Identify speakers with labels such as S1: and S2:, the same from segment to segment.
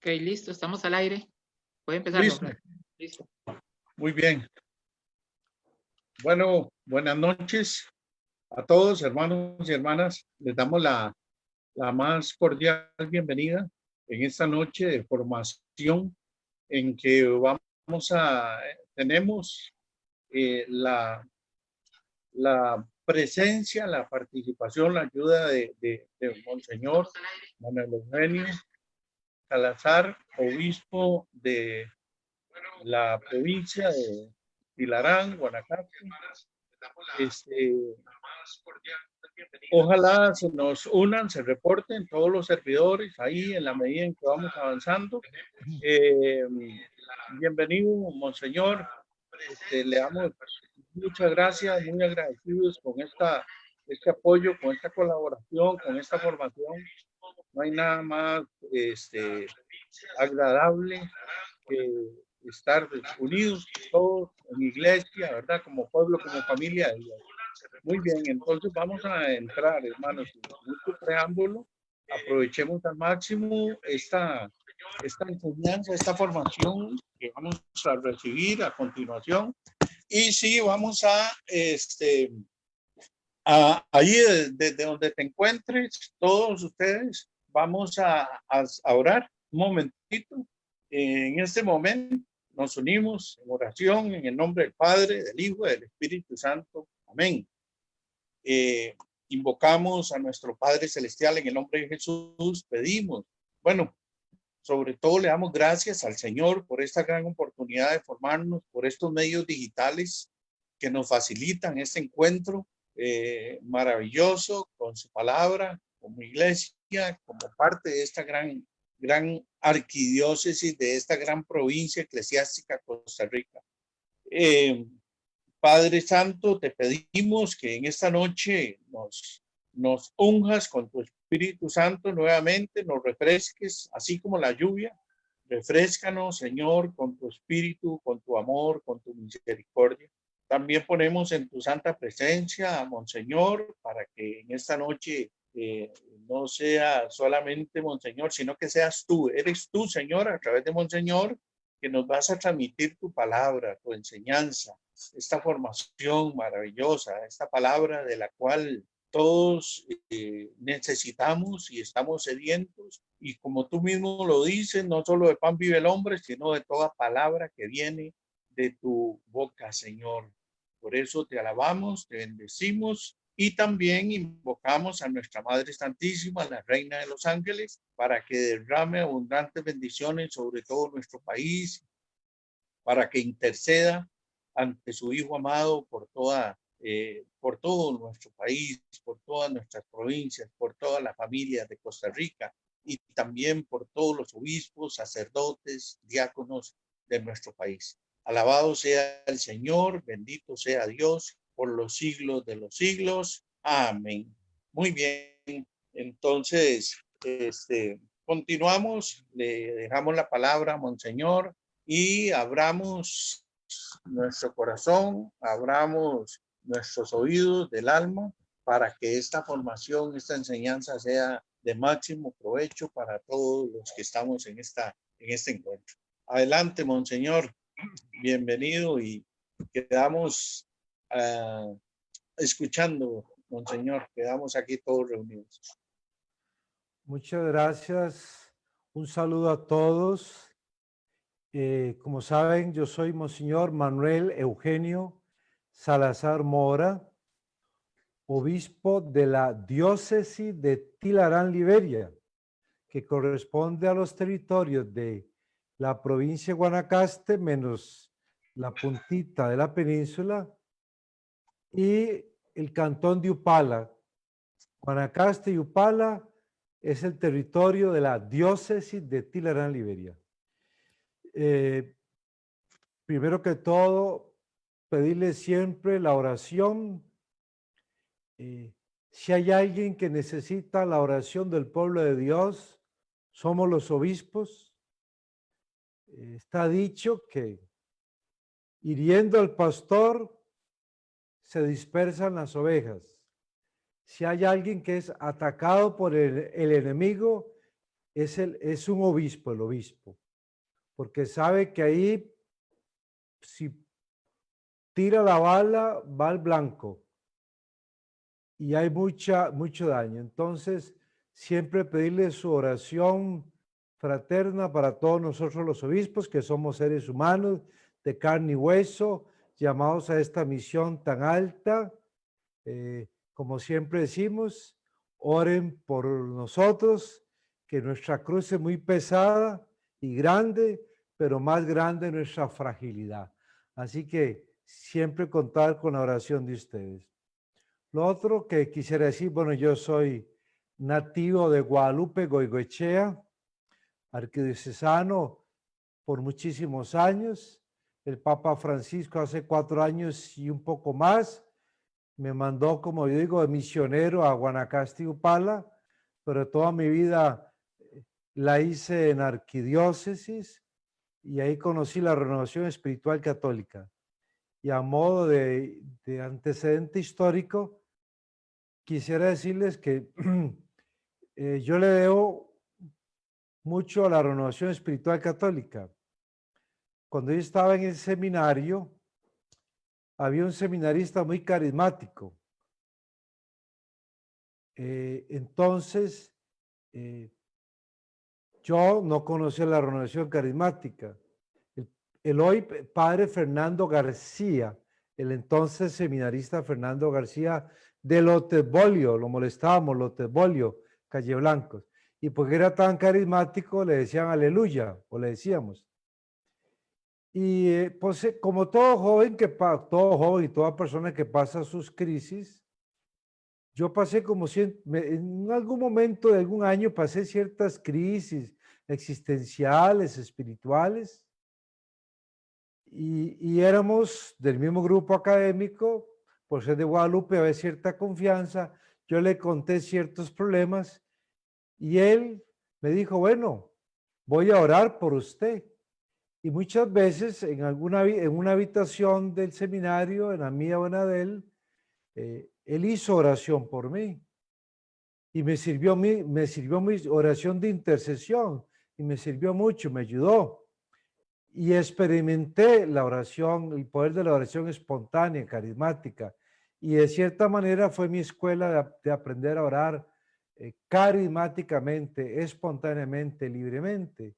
S1: Ok, listo, estamos al aire. Puede empezar,
S2: Listo.
S1: don Fran. Listo.
S2: Muy bien. Bueno, buenas noches a todos, hermanos y hermanas. Les damos la más cordial bienvenida en esta noche de formación en que tenemos la presencia, la participación, la ayuda de Monseñor Manuel Eugenio Salazar, obispo de la provincia de Tilarán, Guanacaste. Ojalá se nos unan, se reporten todos los servidores ahí en la medida en que vamos avanzando. Bienvenido, Monseñor. Le damos muchas gracias, muy agradecidos con este apoyo, con esta colaboración, con esta formación. No hay nada más agradable que estar unidos todos en iglesia, ¿verdad? Como pueblo, como familia de Dios. Muy bien, entonces vamos a entrar, hermanos, sin mucho preámbulo. Aprovechemos al máximo esta enseñanza, esta formación que vamos a recibir a continuación. Y sí, vamos ahí desde donde te encuentres, todos ustedes, vamos a orar un momentito. En este momento nos unimos en oración en el nombre del Padre, del Hijo y del Espíritu Santo. Amén. Invocamos a nuestro Padre Celestial en el nombre de Jesús, pedimos, bueno, sobre todo le damos gracias al Señor por esta gran oportunidad de formarnos, por estos medios digitales que nos facilitan este encuentro maravilloso con su palabra, como iglesia, como parte de esta gran arquidiócesis, de esta gran provincia eclesiástica Costa Rica. Padre Santo, te pedimos que en esta noche nos unjas con tu Espíritu Santo nuevamente, nos refresques, así como la lluvia. Refréscanos, Señor, con tu espíritu, con tu amor, con tu misericordia. También ponemos en tu santa presencia a Monseñor para que en esta noche no sea solamente Monseñor, sino que seas tú. Eres tú, Señor, a través de Monseñor, que nos vas a transmitir tu palabra, tu enseñanza, esta formación maravillosa, esta palabra de la cual todos necesitamos y estamos sedientos. Y como tú mismo lo dices, no solo de pan vive el hombre, sino de toda palabra que viene de tu boca, Señor. Por eso te alabamos, te bendecimos y también invocamos a nuestra Madre Santísima, la Reina de los Ángeles, para que derrame abundantes bendiciones sobre todo nuestro país, para que interceda ante su Hijo amado por todo nuestro país, por todas nuestras provincias, por todas las familias de Costa Rica y también por todos los obispos, sacerdotes, diáconos de nuestro país. Alabado sea el Señor, bendito sea Dios por los siglos de los siglos. Amén. Muy bien, entonces, continuamos, le dejamos la palabra a Monseñor y abramos nuestro corazón, abramos nuestros oídos del alma para que esta formación, esta enseñanza sea de máximo provecho para todos los que estamos en este encuentro. Adelante, Monseñor, bienvenido y quedamos escuchando, Monseñor, quedamos aquí todos reunidos.
S3: Muchas gracias, un saludo a todos. Como saben, yo soy Monseñor Manuel Eugenio Salazar Mora, obispo de la diócesis de Tilarán, Liberia, que corresponde a los territorios de la provincia de Guanacaste, menos la puntita de la península, y el cantón de Upala, Guanacaste y Upala es el territorio de la diócesis de Tilarán, Liberia. Primero que todo, pedirle siempre la oración. Si hay alguien que necesita la oración del pueblo de Dios, somos los obispos. Está dicho que hiriendo al pastor se dispersan las ovejas. Si hay alguien que es atacado por el enemigo, es un obispo, el obispo, porque sabe que ahí si tira la bala va al blanco y hay mucho daño. Entonces, siempre pedirle su oración fraterna para todos nosotros los obispos, que somos seres humanos de carne y hueso, llamados a esta misión tan alta. Como siempre decimos, oren por nosotros, que nuestra cruz es muy pesada y grande, pero más grande nuestra fragilidad. Así que siempre contar con la oración de ustedes. Lo otro que quisiera decir, bueno, yo soy nativo de Guadalupe, Goigoechea, arquidiocesano por muchísimos años. El Papa Francisco hace 4 años y un poco más me mandó, como yo digo, de misionero a Guanacaste y Upala, pero toda mi vida la hice en arquidiócesis y ahí conocí la renovación espiritual católica. Y a modo de antecedente histórico, quisiera decirles que yo le debo mucho a la renovación espiritual católica. Cuando yo estaba en el seminario, había un seminarista muy carismático. Entonces, yo no conocía la renovación carismática. El hoy padre Fernando García, el entonces seminarista Fernando García de Lotesbolio, lo molestábamos, Lotesbolio, Calle Blancos. Y porque era tan carismático, le decían aleluya, o le decíamos. Y pues como todo joven y toda persona que pasa sus crisis, yo pasé en algún momento de algún año pasé ciertas crisis existenciales, espirituales, y éramos del mismo grupo académico, por ser de Guadalupe, había cierta confianza, yo le conté ciertos problemas y él me dijo, bueno, voy a orar por usted. Y muchas veces en una habitación del seminario, en la mía o en la de él, él hizo oración por mí. Y me sirvió mi oración de intercesión. Y me sirvió mucho, me ayudó. Y experimenté la oración, el poder de la oración espontánea, carismática. Y de cierta manera fue mi escuela de aprender a orar carismáticamente, espontáneamente, libremente.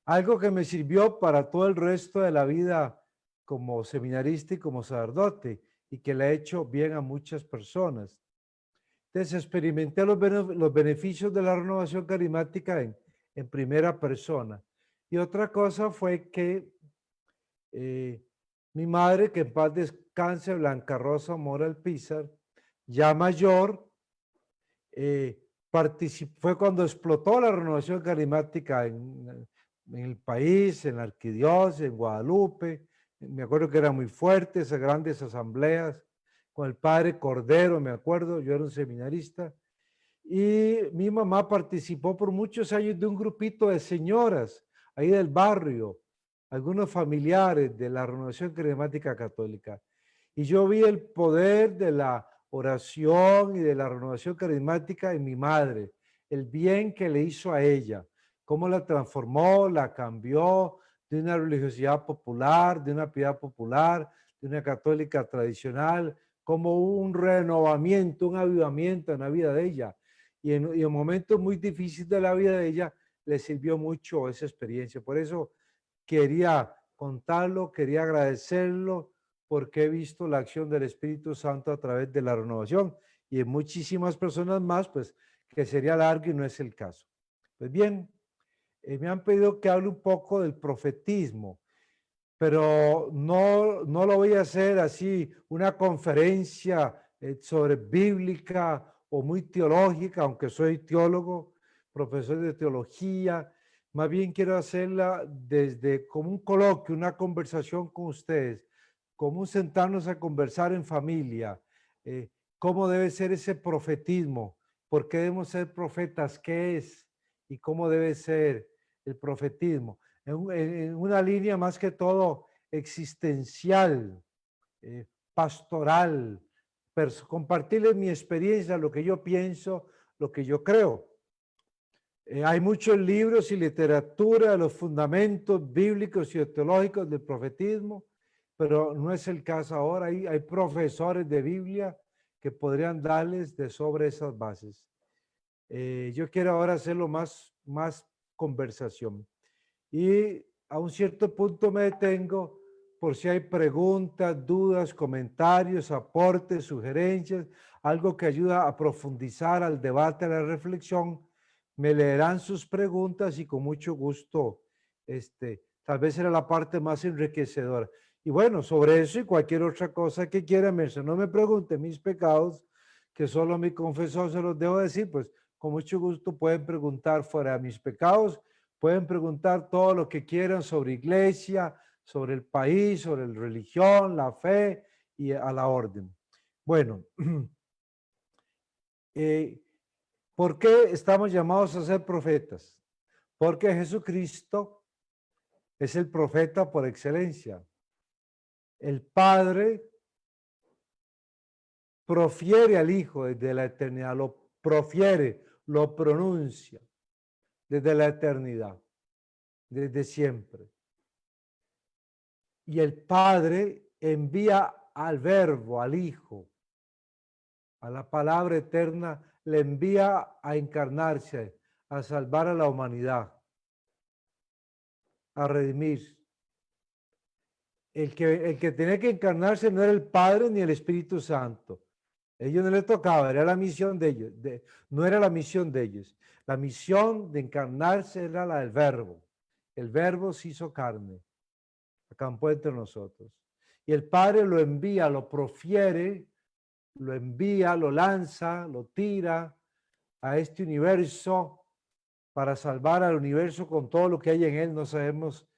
S3: Algo que me sirvió para todo el resto de la vida como seminarista y como sacerdote y que le ha hecho bien a muchas personas. Entonces experimenté los beneficios de la renovación carismática en primera persona. Y otra cosa fue que mi madre, que en paz descanse, Blanca Rosa Mora Alpizar, ya mayor, fue cuando explotó la renovación carismática en el país, en la arquidiócesis, en Guadalupe. Me acuerdo que era muy fuerte esas grandes asambleas con el padre Cordero, me acuerdo, yo era un seminarista. Y mi mamá participó por muchos años de un grupito de señoras ahí del barrio, algunos familiares de la renovación carismática católica. Y yo vi el poder de la oración y de la renovación carismática en mi madre, el bien que le hizo a ella, cómo la transformó, la cambió de una religiosidad popular, de una piedad popular, de una católica tradicional, como un renovamiento, un avivamiento en la vida de ella. Y en momentos muy difíciles de la vida de ella, le sirvió mucho esa experiencia. Por eso quería contarlo, quería agradecerlo, porque he visto la acción del Espíritu Santo a través de la renovación y en muchísimas personas más, pues que sería largo y no es el caso. Pues bien, me han pedido que hable un poco del profetismo, pero no lo voy a hacer así, una conferencia sobre bíblica o muy teológica, aunque soy teólogo, profesor de teología. Más bien quiero hacerla desde como un coloquio, una conversación con ustedes, como un sentarnos a conversar en familia. ¿Cómo debe ser ese profetismo? ¿Por qué debemos ser profetas? ¿Qué es? ¿Y cómo debe ser el profetismo? En una línea más que todo existencial, pastoral, compartirles mi experiencia, lo que yo pienso, lo que yo creo. Hay muchos libros y literatura de los fundamentos bíblicos y teológicos del profetismo, pero no es el caso ahora. Hay profesores de Biblia que podrían darles de sobre esas bases. Yo quiero ahora hacerlo más conversación. Y a un cierto punto me detengo por si hay preguntas, dudas, comentarios, aportes, sugerencias, algo que ayuda a profundizar al debate, a la reflexión. Me leerán sus preguntas y con mucho gusto, tal vez será la parte más enriquecedora. Y bueno, sobre eso y cualquier otra cosa que quiera, no me pregunte mis pecados, que solo mi confesor se los debo decir, pues con mucho gusto pueden preguntar fuera de mis pecados, pueden preguntar todo lo que quieran sobre iglesia, sobre el país, sobre la religión, la fe y a la orden. Bueno, ¿por qué estamos llamados a ser profetas? Porque Jesucristo es el profeta por excelencia. El Padre profiere al Hijo desde la eternidad, lo profiere, lo pronuncia desde la eternidad, desde siempre. Y el Padre envía al Verbo, al Hijo, a la palabra eterna, le envía a encarnarse, a salvar a la humanidad, a redimir. El que tenía que encarnarse no era el Padre ni el Espíritu Santo. A ellos no les tocaba, era la misión de ellos, no era la misión de ellos. La misión de encarnarse era la del Verbo. El Verbo se hizo carne, acampó entre nosotros. Y el Padre lo envía, lo profiere, lo envía, lo lanza, lo tira a este universo para salvar al universo con todo lo que hay en él. No sabemos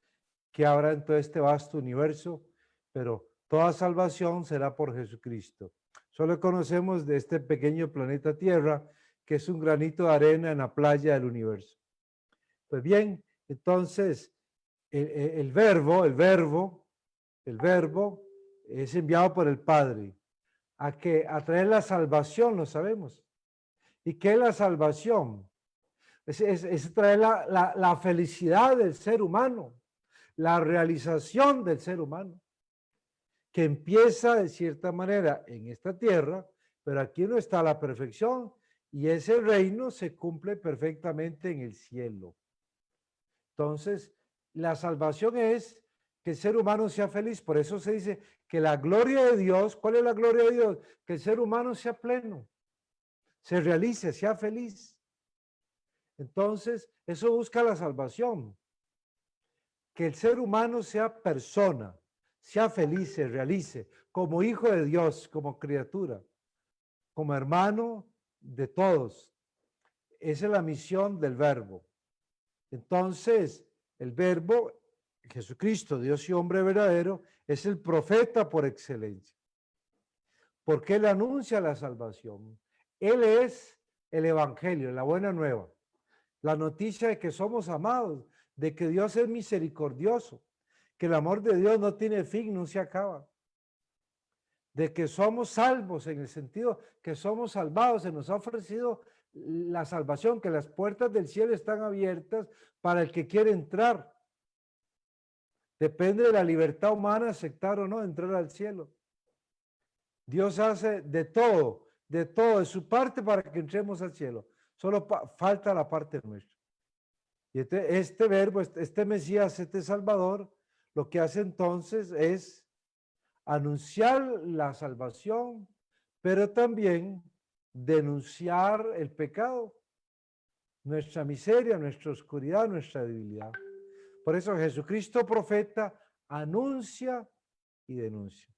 S3: qué habrá en todo este vasto universo, pero toda salvación será por Jesucristo. Solo conocemos de este pequeño planeta Tierra, que es un granito de arena en la playa del universo. Pues bien, entonces, el verbo es enviado por el Padre a traer la salvación, lo sabemos. ¿Y qué es la salvación? Es traer la felicidad del ser humano, la realización del ser humano, que empieza de cierta manera en esta tierra, pero aquí no está la perfección y ese reino se cumple perfectamente en el cielo. Entonces, la salvación es que el ser humano sea feliz. Por eso se dice que la gloria de Dios, ¿cuál es la gloria de Dios? Que el ser humano sea pleno, se realice, sea feliz. Entonces, eso busca la salvación. Que el ser humano sea persona, sea feliz, se realice como hijo de Dios, como criatura, como hermano de todos. Esa es la misión del Verbo. Entonces, el Verbo, Jesucristo, Dios y hombre verdadero, es el profeta por excelencia. Porque Él anuncia la salvación. Él es el Evangelio, la buena nueva. La noticia de que somos amados, de que Dios es misericordioso, que el amor de Dios no tiene fin, no se acaba. De que somos salvos en el sentido que somos salvados, se nos ha ofrecido la salvación, que las puertas del cielo están abiertas para el que quiere entrar. Depende de la libertad humana aceptar o no entrar al cielo. Dios hace de todo de su parte para que entremos al cielo. Solo falta la parte nuestra. Y este verbo, este Mesías, este Salvador, lo que hace entonces es anunciar la salvación, pero también denunciar el pecado, nuestra miseria, nuestra oscuridad, nuestra debilidad. Por eso Jesucristo profeta anuncia y denuncia.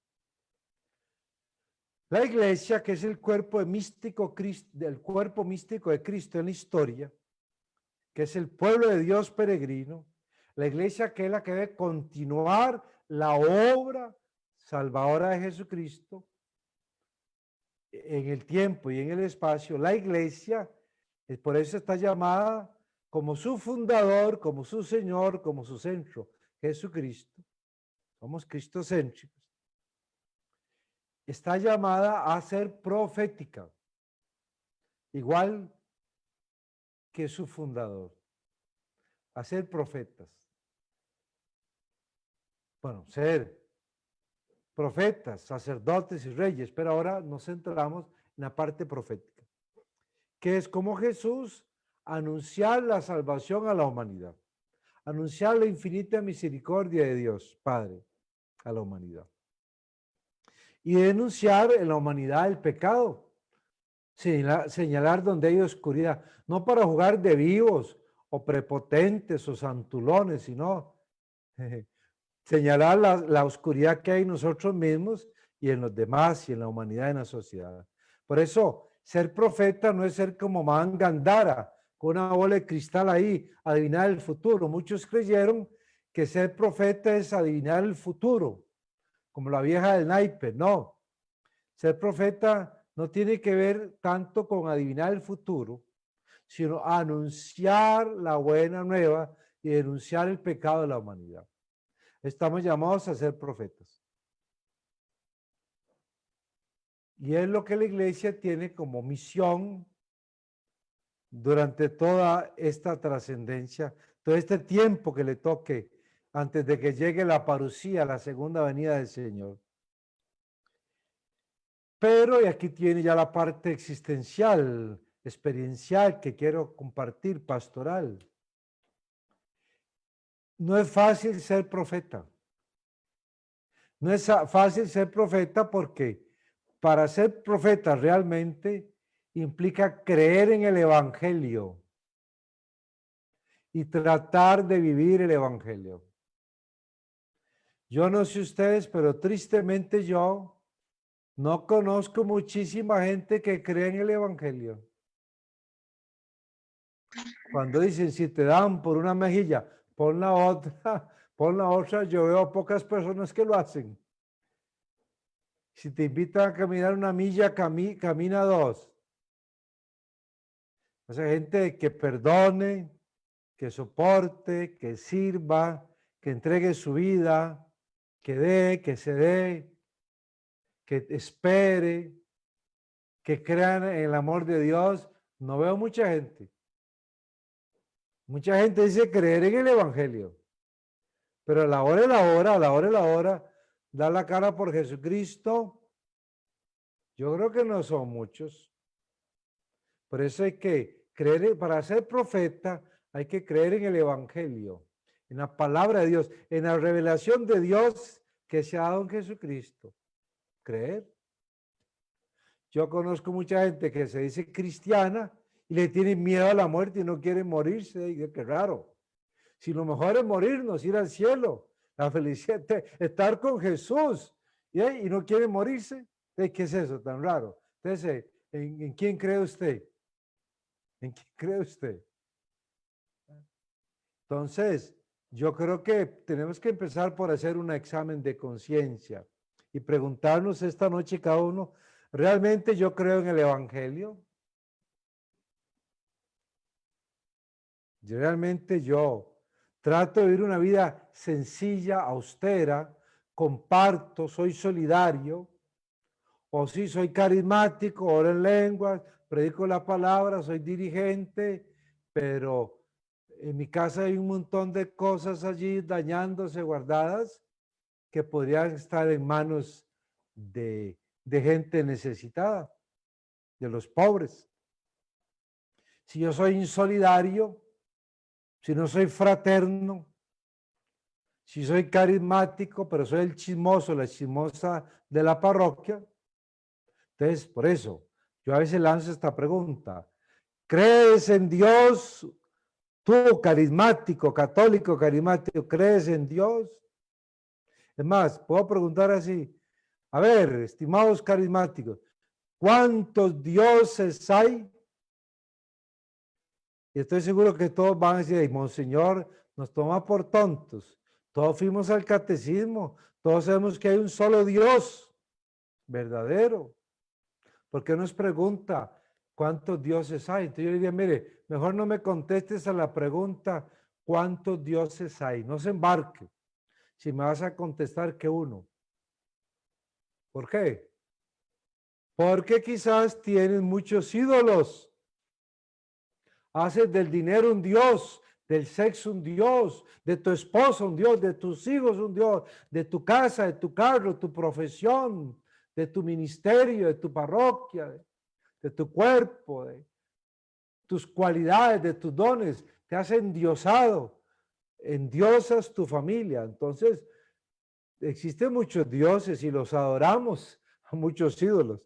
S3: La iglesia, que es el cuerpo místico del cuerpo místico de Cristo en la historia, que es el pueblo de Dios peregrino, la iglesia que es la que debe continuar la obra salvadora de Jesucristo en el tiempo y en el espacio. La iglesia, por eso está llamada como su fundador, como su Señor, como su centro, Jesucristo. Somos cristocéntricos. Está llamada a ser profética, igual que su fundador, a ser profetas. Bueno, ser profetas, sacerdotes y reyes, pero ahora nos centramos en la parte profética, que es como Jesús anunciar la salvación a la humanidad, anunciar la infinita misericordia de Dios, Padre, a la humanidad. Y denunciar en la humanidad el pecado, señalar donde hay oscuridad, no para jugar de vivos o prepotentes o santulones, sino señalar la oscuridad que hay en nosotros mismos y en los demás y en la humanidad, en la sociedad. Por eso, ser profeta no es ser como Mangandara, con una bola de cristal ahí, adivinar el futuro. Muchos creyeron que ser profeta es adivinar el futuro, como la vieja del naipe. No, ser profeta no tiene que ver tanto con adivinar el futuro, sino anunciar la buena nueva y denunciar el pecado de la humanidad. Estamos llamados a ser profetas. Y es lo que la iglesia tiene como misión durante toda esta trascendencia, todo este tiempo que le toque antes de que llegue la parucía, la segunda venida del Señor. Pero, y aquí tiene ya la parte existencial, experiencial que quiero compartir, pastoral. No es fácil ser profeta. No es fácil ser profeta porque para ser profeta realmente implica creer en el evangelio y tratar de vivir el evangelio. Yo no sé ustedes, pero tristemente yo no conozco muchísima gente que cree en el evangelio. Cuando dicen, si te dan por una mejilla, pon la otra, yo veo a pocas personas que lo hacen. Si te invitan a caminar una milla, camina dos. O sea, gente que perdone, que soporte, que sirva, que entregue su vida, que dé, que se dé, que espere, que crean en el amor de Dios. No veo mucha gente. Mucha gente dice creer en el evangelio, pero a la hora de la hora, dar la cara por Jesucristo, yo creo que no son muchos. Por eso hay que creer, para ser profeta, hay que creer en el evangelio, en la palabra de Dios, en la revelación de Dios que se ha dado en Jesucristo. Creer. Yo conozco mucha gente que se dice cristiana y le tiene miedo a la muerte y no quiere morirse. Y qué raro. Si lo mejor es morirnos, ir al cielo, la felicidad, estar con Jesús, y no quiere morirse. ¿Qué es eso tan raro? Entonces, ¿en quién cree usted? ¿En quién cree usted? Entonces, yo creo que tenemos que empezar por hacer un examen de conciencia y preguntarnos esta noche cada uno, ¿realmente yo creo en el evangelio? Realmente yo trato de vivir una vida sencilla, austera, comparto, soy solidario, o sí, soy carismático, oro en lenguas, predico la palabra, soy dirigente, pero en mi casa hay un montón de cosas allí dañándose, guardadas, que podrían estar en manos de gente necesitada, de los pobres. Si yo soy insolidario, si no soy fraterno, si soy carismático, pero soy el chismoso, la chismosa de la parroquia, entonces por eso yo a veces lanzo esta pregunta: ¿crees en Dios? Tú, carismático, católico, carismático, ¿crees en Dios? Es más, puedo preguntar así: A ver, estimados carismáticos, ¿cuántos dioses hay? Y estoy seguro que todos van a decir, Monseñor, nos toma por tontos. Todos fuimos al catecismo, todos sabemos que hay un solo Dios verdadero. ¿Por qué nos pregunta cuántos dioses hay? Entonces yo le diría, mire, mejor no me contestes a la pregunta cuántos dioses hay. No se embarque si me vas a contestar que uno. ¿Por qué? Porque quizás tienen muchos ídolos. Haces del dinero un Dios, del sexo un Dios, de tu esposo un Dios, de tus hijos un Dios, de tu casa, de tu carro, tu profesión, de tu ministerio, de tu parroquia, de tu cuerpo, de tus cualidades, de tus dones. Te has endiosado, endiosas tu familia. Entonces, existen muchos dioses y los adoramos a muchos ídolos.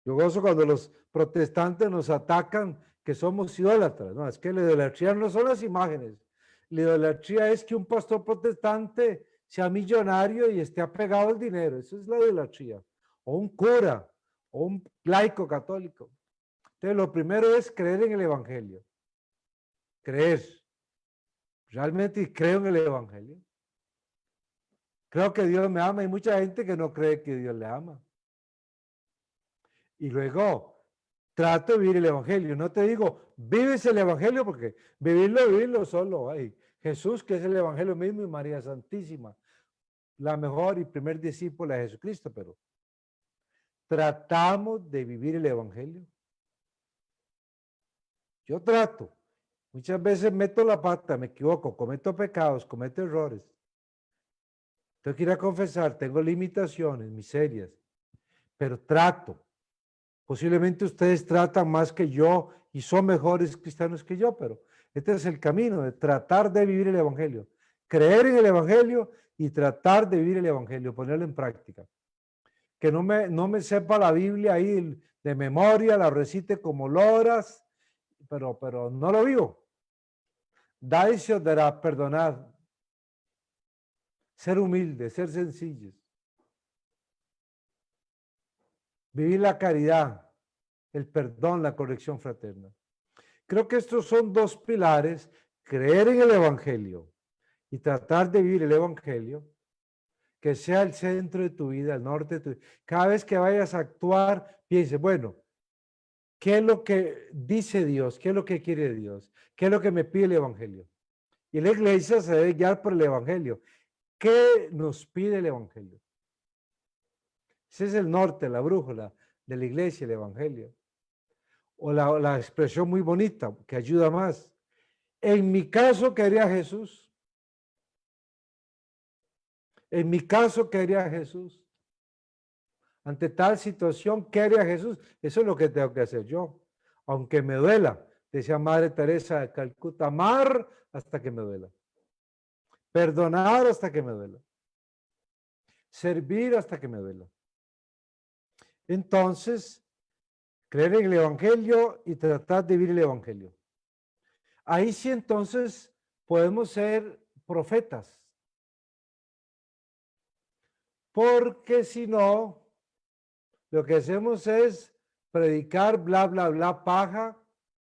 S3: Yo gozo cuando los protestantes nos atacan que somos idólatras. No, es que la idolatría no son las imágenes. La idolatría es que un pastor protestante sea millonario y esté apegado al dinero. Eso es la idolatría. O un cura, o un laico católico. Entonces, lo primero es creer en el evangelio. Creer. Realmente creo en el evangelio. Creo que Dios me ama. Hay mucha gente que no cree que Dios le ama. Y luego, trato de vivir el evangelio. No te digo, vives el evangelio porque vivirlo solo hay. Jesús, que es el evangelio mismo, y María Santísima, la mejor y primer discípula de Jesucristo, pero tratamos de vivir el evangelio. Yo trato. Muchas veces meto la pata, me equivoco, cometo pecados, cometo errores. Tengo que ir a confesar, tengo limitaciones, miserias, pero trato. Posiblemente ustedes tratan más que yo y son mejores cristianos que yo, pero este es el camino de tratar de vivir el evangelio, creer en el evangelio y tratar de vivir el evangelio, ponerlo en práctica. Que no me sepa la Biblia ahí de memoria, la recite como loras, pero no lo vivo. Dai se os dará, perdonad. Ser humildes, ser sencillos. Vivir la caridad, el perdón, la corrección fraterna. Creo que estos son dos pilares, creer en el evangelio y tratar de vivir el evangelio, que sea el centro de tu vida, el norte de tu vida. Cada vez que vayas a actuar, piense, bueno, ¿qué es lo que dice Dios? ¿Qué es lo que quiere Dios? ¿Qué es lo que me pide el evangelio? Y la iglesia se debe guiar por el evangelio. ¿Qué nos pide el evangelio? Ese es el norte, la brújula de la iglesia, el evangelio. O la expresión muy bonita que ayuda más. En mi caso, ¿qué haría Jesús? En mi caso, ¿qué haría Jesús? Ante tal situación, ¿qué haría Jesús? Eso es lo que tengo que hacer yo. Aunque me duela, decía Madre Teresa de Calcuta, amar hasta que me duela. Perdonar hasta que me duela. Servir hasta que me duela. Entonces, creer en el evangelio y tratar de vivir el evangelio. Ahí sí entonces podemos ser profetas. Porque si no, lo que hacemos es predicar bla, bla, bla, paja,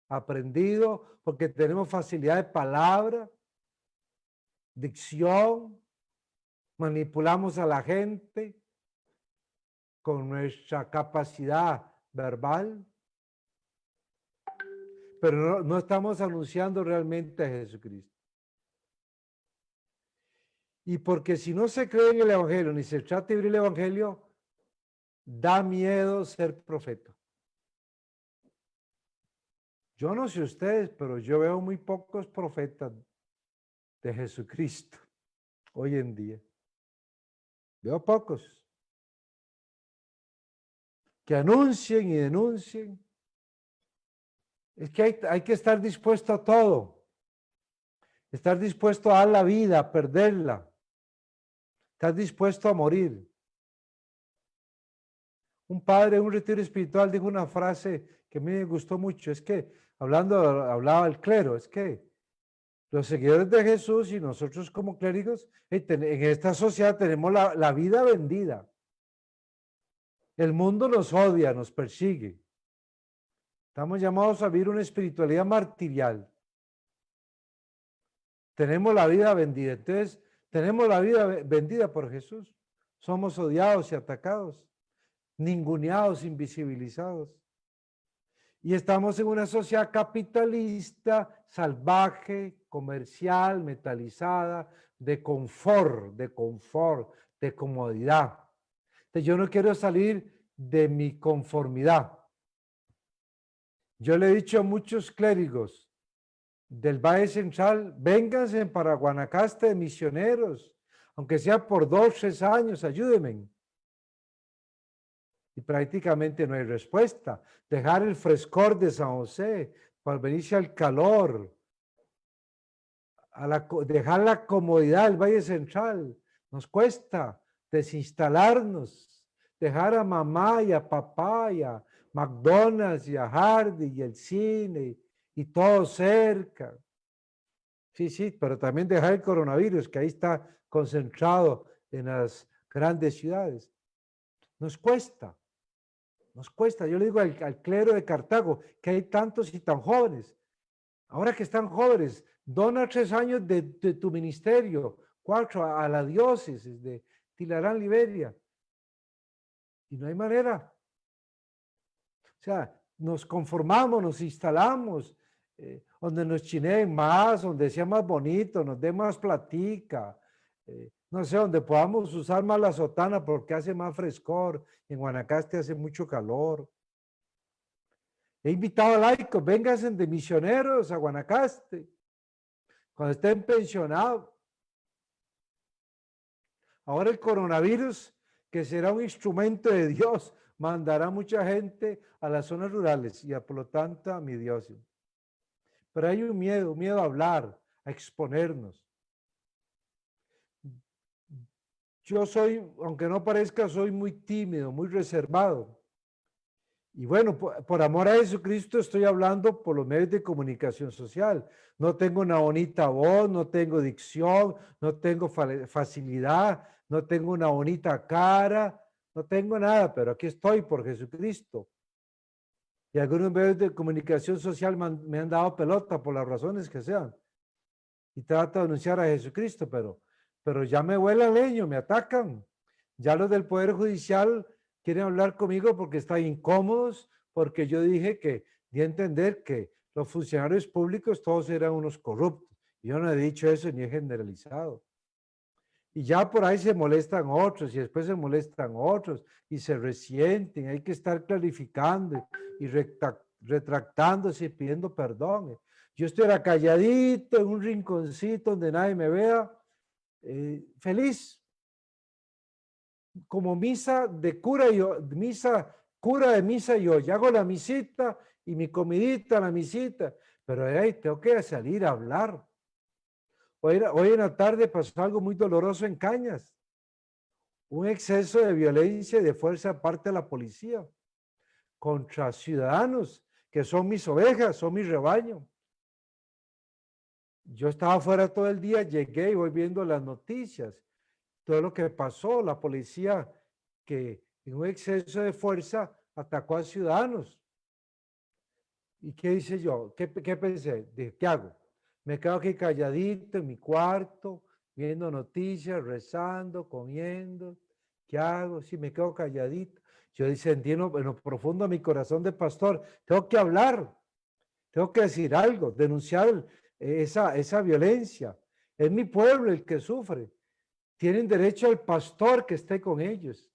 S3: aprendido, porque tenemos facilidad de palabra, dicción, manipulamos a la gente con nuestra capacidad verbal, pero no estamos anunciando realmente a Jesucristo. Y porque si no se cree en el evangelio, ni se trata de vivir el evangelio, da miedo ser profeta. Yo no sé ustedes, pero yo veo muy pocos profetas de Jesucristo hoy en día. Veo pocos que anuncien y denuncien. Es que hay que estar dispuesto a todo. Estar dispuesto a dar la vida, a perderla. Estar dispuesto a morir. Un padre en un retiro espiritual dijo una frase que a mí me gustó mucho. Es que, hablaba el clero, es que los seguidores de Jesús y nosotros como clérigos, en esta sociedad tenemos la vida vendida. El mundo nos odia, nos persigue. Estamos llamados a vivir una espiritualidad martirial. Tenemos la vida vendida. Entonces, tenemos la vida vendida por Jesús. Somos odiados y atacados, ninguneados, invisibilizados. Y estamos en una sociedad capitalista, salvaje, comercial, metalizada, de confort, de comodidad. Entonces, yo no quiero salir de mi conformidad. Yo le he dicho a muchos clérigos del Valle Central, vénganse para Guanacaste de misioneros, aunque sea por 2, 3 años, ayúdenme. Y prácticamente no hay respuesta. Dejar el frescor de San José para venirse al calor, dejar la comodidad del Valle Central, nos cuesta desinstalarnos, dejar a mamá y a papá y a McDonald's y a Hardy y el cine y todo cerca. Sí, sí, pero también dejar el coronavirus que ahí está concentrado en las grandes ciudades. Nos cuesta. Nos cuesta. Yo le digo al clero de Cartago que hay tantos y tan jóvenes. Ahora que están jóvenes, dona 3 años de tu ministerio, 4 a la diócesis de Tilarán, Liberia. Y no hay manera. O sea, nos conformamos, nos instalamos, donde nos chineen más, donde sea más bonito, nos dé más platica, no sé, donde podamos usar más la sotana porque hace más frescor. En Guanacaste hace mucho calor. He invitado a laicos, vénganse de misioneros a Guanacaste, cuando estén pensionados. Ahora el coronavirus, que será un instrumento de Dios, mandará mucha gente a las zonas rurales y por lo tanto a mi diócesis. Pero hay un miedo a hablar, a exponernos. Yo soy, aunque no parezca, soy muy tímido, muy reservado. Y bueno, por amor a Jesucristo estoy hablando por los medios de comunicación social. No tengo una bonita voz, no tengo dicción, no tengo facilidad, no tengo una bonita cara, no tengo nada, pero aquí estoy por Jesucristo. Y algunos medios de comunicación social me han dado pelota por las razones que sean. Y trato de anunciar a Jesucristo, pero ya me huele el leño, me atacan. Ya los del Poder Judicial quieren hablar conmigo porque están incómodos, porque yo dije que di a entender que los funcionarios públicos todos eran unos corruptos. Yo no he dicho eso ni he generalizado. Y ya por ahí se molestan otros y después se molestan otros y se resienten. Hay que estar clarificando y retractándose y pidiendo perdón. Yo estoy calladito en un rinconcito donde nadie me vea, feliz. Como misa de cura, cura de misa yo hago la misita y mi comidita, la misita, pero hey, tengo que salir a hablar. Hoy en la tarde pasó algo muy doloroso en Cañas, un exceso de violencia y de fuerza de parte de la policía contra ciudadanos que son mis ovejas, son mi rebaño. Yo estaba fuera todo el día, llegué y voy viendo las noticias, todo lo que pasó, la policía que en un exceso de fuerza atacó a ciudadanos. ¿Y qué hice yo? ¿Qué pensé? Dije, ¿qué hago? Me quedo aquí calladito en mi cuarto, viendo noticias, rezando, comiendo. ¿Qué hago? Sí, me quedo calladito. Yo sentí en lo profundo de mi corazón de pastor, tengo que hablar, tengo que decir algo, denunciar esa violencia. Es mi pueblo el que sufre. Tienen derecho al pastor que esté con ellos.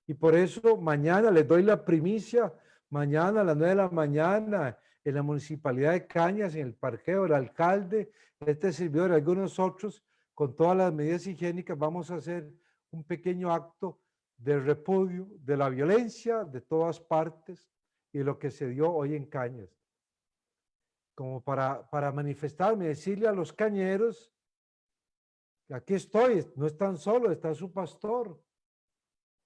S3: Y por eso mañana les doy la primicia, mañana a las 9 de la mañana en la Municipalidad de Cañas, en el parqueo, el alcalde, este servidor y algunos otros, con todas las medidas higiénicas, vamos a hacer un pequeño acto de repudio de la violencia de todas partes y lo que se dio hoy en Cañas. Como para manifestarme, decirle a los cañeros, aquí estoy, no están solos, está su pastor.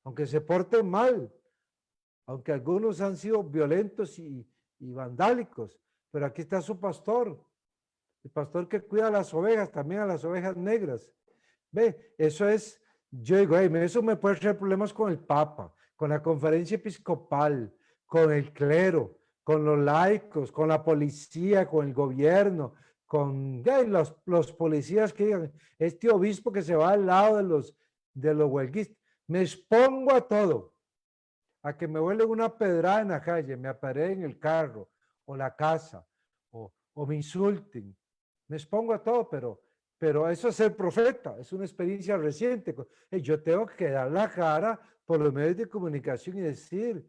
S3: Aunque se porten mal, aunque algunos han sido violentos y vandálicos, pero aquí está su pastor. El pastor que cuida a las ovejas, también a las ovejas negras. Ve, eso es, yo digo, hey, eso me puede traer problemas con el Papa, con la conferencia episcopal, con el clero, con los laicos, con la policía, con el gobierno, con los policías que digan, este obispo que se va al lado de los huelguistas. Me expongo a todo, a que me vuelen una pedrada en la calle, me aparé en el carro o la casa, o me insulten. Me expongo a todo, pero eso es ser profeta, es una experiencia reciente. Yo tengo que dar la cara por los medios de comunicación y decir,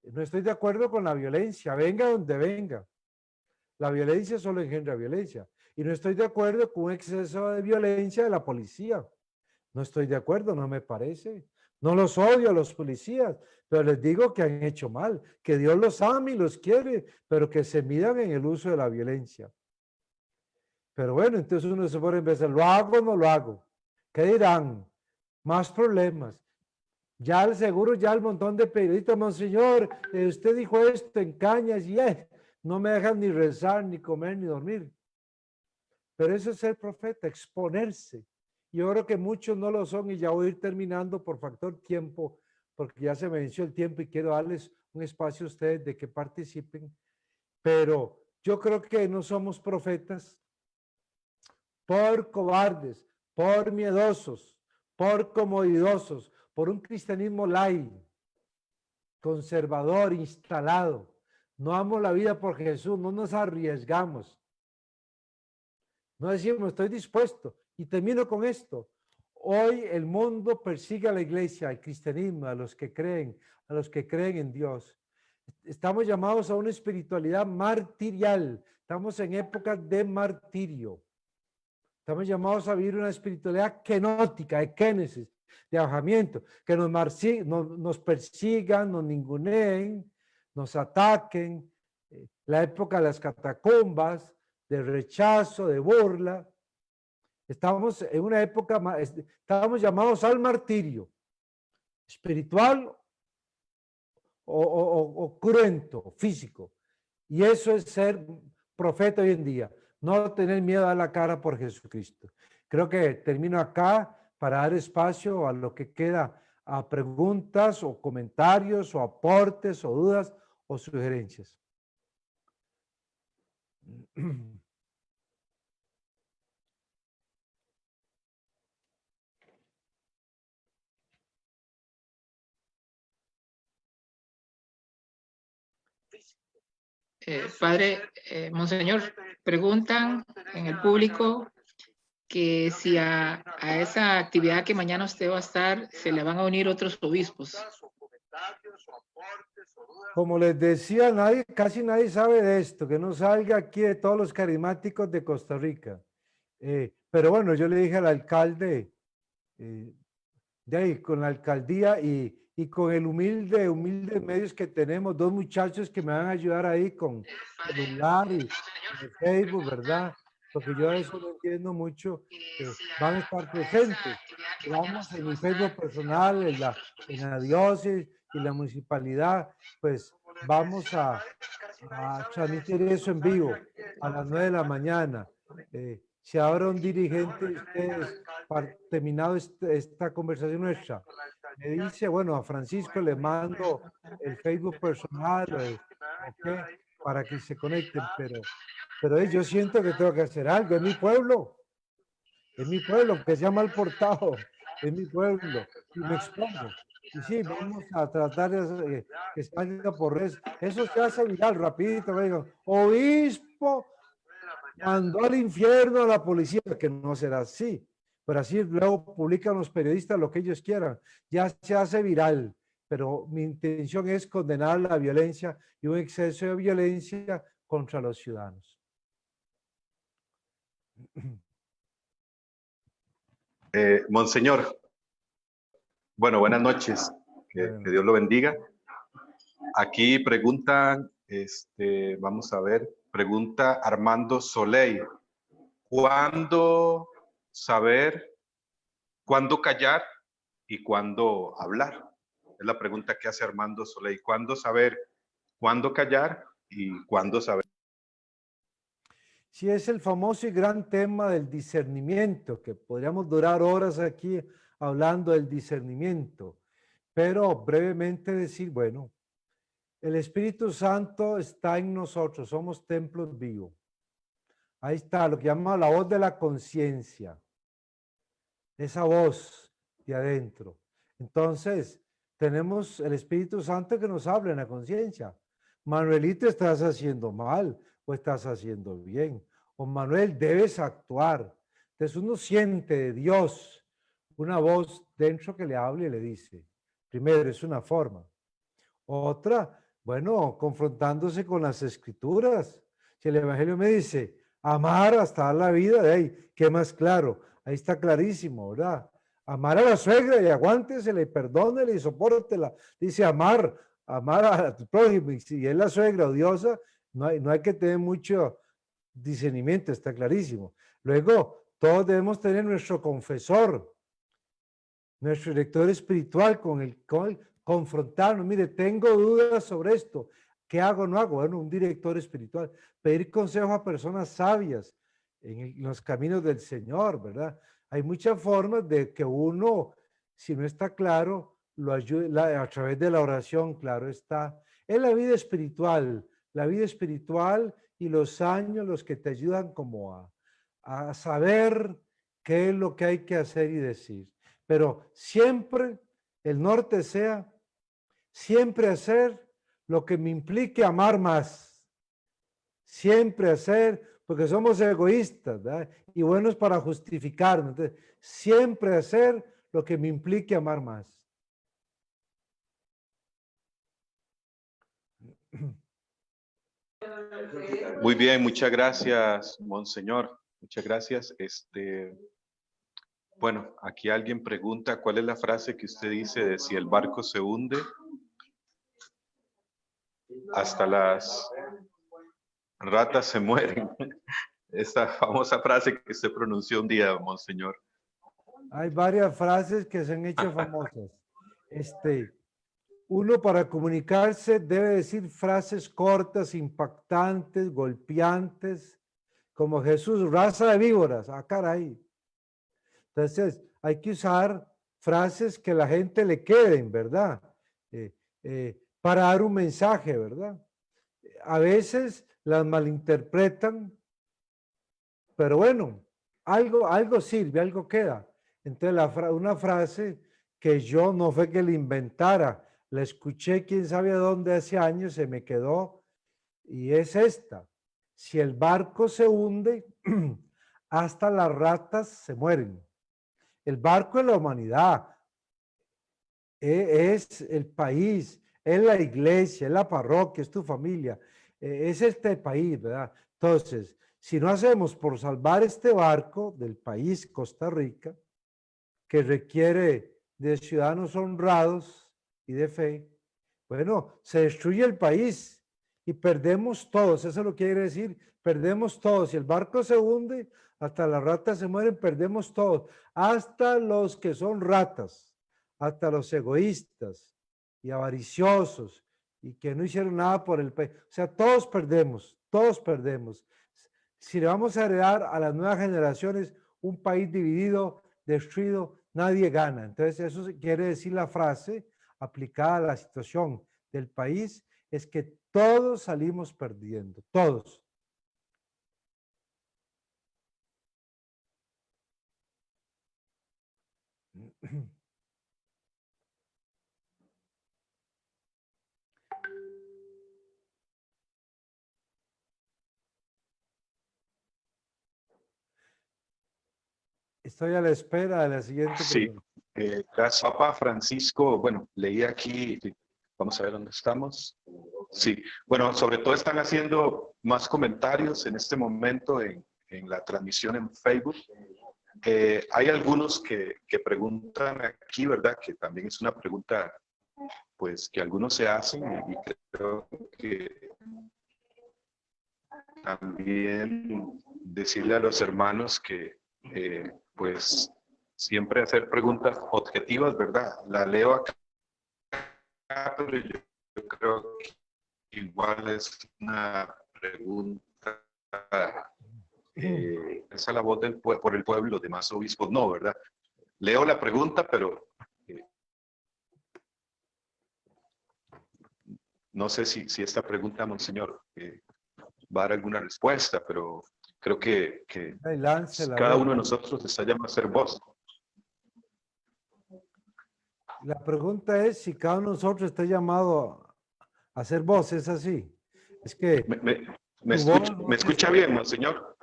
S3: no estoy de acuerdo con la violencia, venga donde venga. La violencia solo engendra violencia. Y no estoy de acuerdo con un exceso de violencia de la policía. No estoy de acuerdo, no me parece. No los odio a los policías, pero les digo que han hecho mal, que Dios los ama y los quiere, pero que se midan en el uso de la violencia. Pero bueno, entonces uno se pone a empezar, ¿lo hago o no lo hago? ¿Qué dirán? Más problemas. Ya al seguro, ya el montón de periodistas, monseñor, usted dijo esto en Cañas y no me dejan ni rezar, ni comer, ni dormir. Pero eso es ser profeta, exponerse. Yo creo que muchos no lo son y ya voy a ir terminando por factor tiempo, porque ya se me venció el tiempo y quiero darles un espacio a ustedes de que participen. Pero yo creo que no somos profetas por cobardes, por miedosos, por comodidosos, por un cristianismo light, conservador, instalado. No amo la vida por Jesús, no nos arriesgamos. No decimos, estoy dispuesto. Y termino con esto. Hoy el mundo persigue a la iglesia, al cristianismo, a los que creen en Dios. Estamos llamados a una espiritualidad martirial. Estamos en épocas de martirio. Estamos llamados a vivir una espiritualidad kenótica, de kénesis, de alojamiento, que nos persigan, nos ninguneen, nos ataquen. La época de las catacumbas, de rechazo, de burla. Estamos en una época, estábamos llamados al martirio, espiritual o cruento, físico. Y eso es ser profeta hoy en día, no tener miedo a dar la cara por Jesucristo. Creo que termino acá para dar espacio a lo que queda, a preguntas o comentarios o aportes o dudas o sugerencias.
S1: Padre, monseñor, preguntan en el público que si a esa actividad que mañana usted va a estar, se le van a unir otros obispos.
S3: Como les decía, casi nadie sabe de esto, que no salga aquí de todos los carismáticos de Costa Rica. Pero bueno, yo le dije al alcalde, de ahí, con la alcaldía y con el humildes medios que tenemos, dos muchachos que me van a ayudar ahí con celular y Facebook, ¿verdad? Porque yo eso no entiendo mucho, van a estar presentes. Vamos en mi Facebook personal, en la diócesis y la municipalidad, pues vamos a transmitir eso en vivo a las 9 de la mañana. Si ahora un dirigente de ustedes, terminado esta conversación nuestra, me dice, bueno, a Francisco le mando el Facebook personal, okay, para que se conecten, pero yo siento que tengo que hacer algo, es mi pueblo, que sea mal portado, es mi pueblo, y me expongo. Y sí, vamos a tratar de que salga por redes. Eso se hace viral rapidito, me digo, obispo mandó al infierno a la policía, que no será así, pero así luego publican los periodistas lo que ellos quieran, ya se hace viral, pero mi intención es condenar la violencia y un exceso de violencia contra los ciudadanos.
S4: Monseñor, bueno, buenas noches, que Dios lo bendiga. Aquí preguntan, vamos a ver, pregunta Armando Soleil, ¿cuándo saber, cuándo callar y cuándo hablar? Es la pregunta que hace Armando Soleil, ¿cuándo saber, cuándo callar y cuándo saber?
S3: Sí, es el famoso y gran tema del discernimiento, que podríamos durar horas aquí hablando del discernimiento, pero brevemente decir, bueno, el Espíritu Santo está en nosotros, somos templos vivos. Ahí está, lo que llamamos la voz de la conciencia, esa voz de adentro. Entonces, tenemos el Espíritu Santo que nos habla en la conciencia. Manuelito, estás haciendo mal o estás haciendo bien. O Manuel, debes actuar. Entonces uno siente de Dios una voz dentro que le habla y le dice. Primero, es una forma. Otra, bueno, confrontándose con las escrituras. Si el Evangelio me dice, amar hasta dar la vida, de ahí, ¿qué más claro? Ahí está clarísimo, ¿verdad? Amar a la suegra y aguántesela y perdónela y sopórtela. Dice amar a tu prójimo. Y si es la suegra odiosa, no hay que tener mucho discernimiento, está clarísimo. Luego, todos debemos tener nuestro confesor, nuestro director espiritual con el confrontarnos. Mire, tengo dudas sobre esto. ¿Qué hago o no hago? Bueno, un director espiritual. Pedir consejo a personas sabias en los caminos del Señor, ¿verdad? Hay muchas formas de que uno, si no está claro, lo ayude a través de la oración, claro está. Es la vida espiritual y los años los que te ayudan como a saber qué es lo que hay que hacer y decir. Pero siempre el norte sea, siempre hacer lo que me implique amar más. Siempre hacer, porque somos egoístas, ¿verdad? Y buenos para justificarnos. Entonces, siempre hacer lo que me implique amar más.
S4: Muy bien, muchas gracias, Monseñor. Muchas gracias. Bueno, aquí alguien pregunta cuál es la frase que usted dice de si el barco se hunde, hasta las ratas se mueren. Esta famosa frase que usted pronunció un día, Monseñor.
S3: Hay varias frases que se han hecho famosas. Uno para comunicarse debe decir frases cortas, impactantes, golpeantes, como Jesús, raza de víboras. Ah, caray. Entonces, hay que usar frases que la gente le queden, ¿verdad? Para dar un mensaje, ¿verdad? A veces las malinterpretan, pero bueno, algo sirve, algo queda. Entonces, una frase que yo no fue que la inventara, la escuché quién sabe dónde hace años, se me quedó, y es esta: si el barco se hunde, hasta las ratas se mueren. El barco es la humanidad, es el país, es la iglesia, es la parroquia, es tu familia, es este país, ¿verdad? Entonces, si no hacemos por salvar este barco del país Costa Rica, que requiere de ciudadanos honrados y de fe, bueno, se destruye el país y perdemos todos. Eso lo quiere decir, perdemos todos. Si el barco se hunde, hasta las ratas se mueren, perdemos todos, hasta los que son ratas, hasta los egoístas y avariciosos y que no hicieron nada por el país. O sea, todos perdemos, todos perdemos. Si le vamos a heredar a las nuevas generaciones un país dividido, destruido, nadie gana. Entonces, eso quiere decir la frase aplicada a la situación del país, es que todos salimos perdiendo, todos. Estoy a la espera de la siguiente pregunta.
S4: Gracias, Papa Francisco. Bueno, leí aquí, vamos a ver dónde estamos. Sí, bueno, sobre todo están haciendo más comentarios en este momento en la transmisión en Facebook. Hay algunos que preguntan aquí, ¿verdad? Que también es una pregunta, pues, que algunos se hacen y creo que también decirle a los hermanos que, pues, siempre hacer preguntas objetivas, ¿verdad? La leo acá, pero yo creo que igual es una pregunta alza la voz por el pueblo y los demás obispos no, ¿verdad? Leo la pregunta, pero no sé si esta pregunta, monseñor, va a dar alguna respuesta, pero creo que
S3: Ay, láncela,
S4: cada
S3: a ver.
S4: uno de nosotros está llamado a ser voz.
S3: La pregunta es si cada uno de nosotros está llamado a ser voz, ¿es así? Es que
S4: ¿Me escucha bien, monseñor?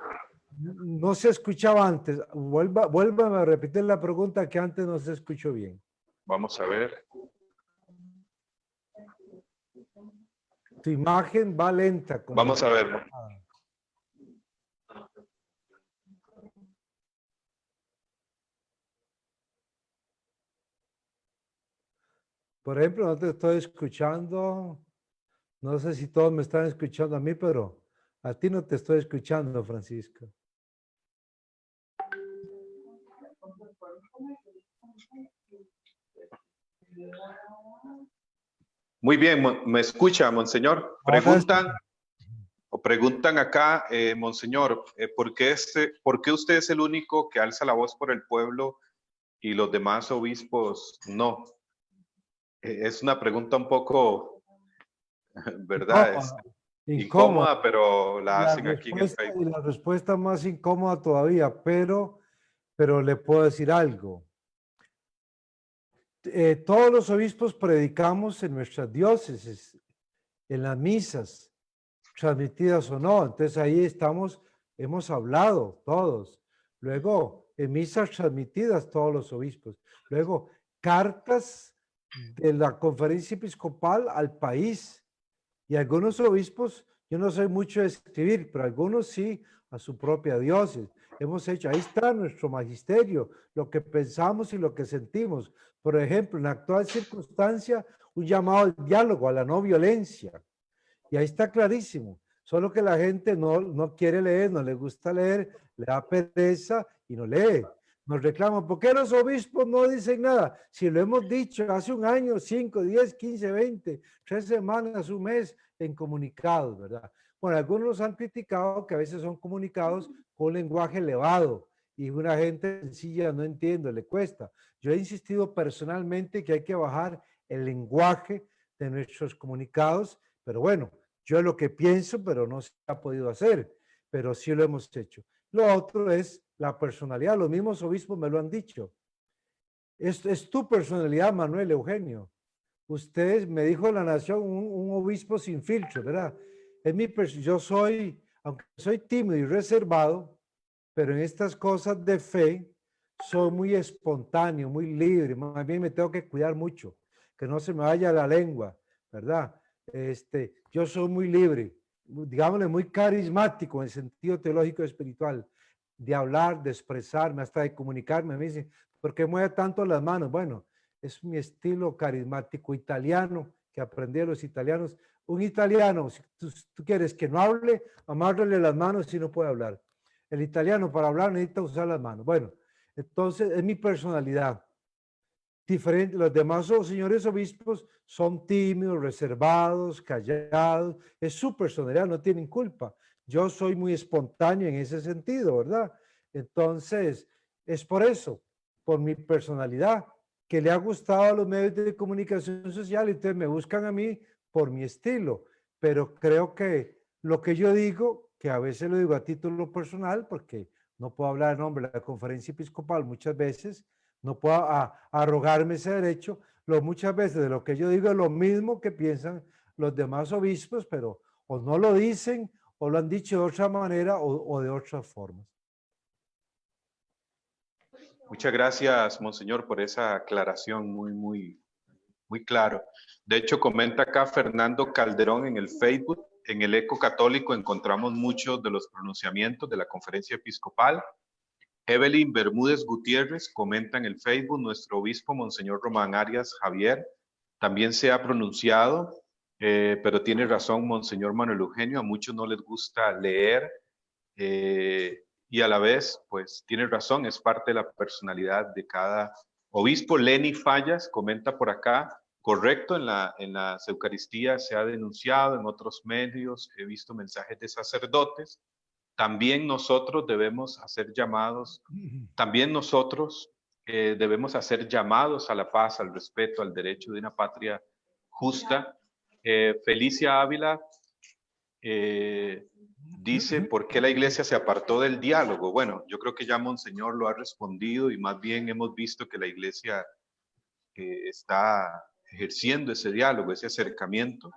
S3: no se escuchaba antes. Vuélvame a repetir la pregunta que antes no se escuchó bien.
S4: Vamos a ver.
S3: Tu imagen va lenta.
S4: Vamos a ver.
S3: Por ejemplo, no te estoy escuchando. No sé si todos me están escuchando a mí, pero a ti no te estoy escuchando, Francisco.
S4: Muy bien, ¿me escucha, monseñor? Preguntan acá, monseñor, ¿por qué usted es el único que alza la voz por el pueblo y los demás obispos no? Es una pregunta un poco, ¿verdad? Incómoda, pero la hacen aquí en el Facebook.
S3: Y la respuesta más incómoda todavía, pero le puedo decir algo. Todos los obispos predicamos en nuestras diócesis, en las misas, transmitidas o no. Entonces ahí hemos hablado todos. Luego, en misas transmitidas todos los obispos. Luego, cartas de la conferencia episcopal al país. Y algunos obispos, yo no soy mucho de escribir, pero algunos sí, a su propia diócesis. Hemos hecho, ahí está nuestro magisterio, lo que pensamos y lo que sentimos. Por ejemplo, en la actual circunstancia, un llamado al diálogo, a la no violencia. Y ahí está clarísimo. Solo que la gente no quiere leer, no le gusta leer, le da pereza y no lee. Nos reclaman, ¿por qué los obispos no dicen nada? Si lo hemos dicho hace un año, 5, 10, 15, 20, 3 semanas, un mes en comunicados, ¿verdad? Bueno, algunos han criticado que a veces son comunicados con lenguaje elevado y una gente sencilla no entiende, le cuesta. Yo he insistido personalmente que hay que bajar el lenguaje de nuestros comunicados, pero bueno, yo es lo que pienso, pero no se ha podido hacer, pero sí lo hemos hecho. Lo otro es la personalidad. Los mismos obispos me lo han dicho. Es tu personalidad, Manuel Eugenio. Usted me dijo la nación un obispo sin filtro, ¿verdad? Yo soy, aunque soy tímido y reservado, pero en estas cosas de fe soy muy espontáneo, muy libre. Más bien me tengo que cuidar mucho, que no se me vaya la lengua, ¿verdad? Yo soy muy libre, digámosle muy carismático en el sentido teológico y espiritual, de hablar, de expresarme, hasta de comunicarme. Me dicen, ¿por qué mueve tanto las manos? Bueno, es mi estilo carismático italiano que aprendí de los italianos. Un italiano, si tú quieres que no hable, amárrale las manos si no puede hablar. El italiano para hablar necesita usar las manos. Bueno, entonces es mi personalidad. Diferente, los demás señores obispos son tímidos, reservados, callados. Es su personalidad, no tienen culpa. Yo soy muy espontáneo en ese sentido, ¿verdad? Entonces, es por eso, por mi personalidad, que le ha gustado a los medios de comunicación social y entonces me buscan a mí por mi estilo. Pero creo que lo que yo digo, que a veces lo digo a título personal, porque no puedo hablar en nombre de la conferencia episcopal muchas veces, no puedo arrogarme ese derecho, muchas veces de lo que yo digo es lo mismo que piensan los demás obispos, pero o no lo dicen o lo han dicho de otra manera o de otras formas.
S4: Muchas gracias, monseñor, por esa aclaración muy claro. De hecho, comenta acá Fernando Calderón en el Facebook, en el Eco Católico encontramos muchos de los pronunciamientos de la conferencia episcopal. Evelyn Bermúdez Gutiérrez comenta en el Facebook, nuestro obispo, monseñor Román Arias Javier, también se ha pronunciado, pero tiene razón, monseñor Manuel Eugenio, a muchos no les gusta leer, y a la vez, pues tiene razón, es parte de la personalidad de cada obispo. Lenny Fallas comenta por acá, correcto, en las Eucaristías se ha denunciado, en otros medios he visto mensajes de sacerdotes. también nosotros debemos hacer llamados, también nosotros debemos hacer llamados a la paz, al respeto, al derecho de una patria justa. Felicia Ávila dice, ¿por qué la iglesia se apartó del diálogo? Bueno, yo creo que ya Monseñor lo ha respondido y más bien hemos visto que la iglesia está ejerciendo ese diálogo, ese acercamiento.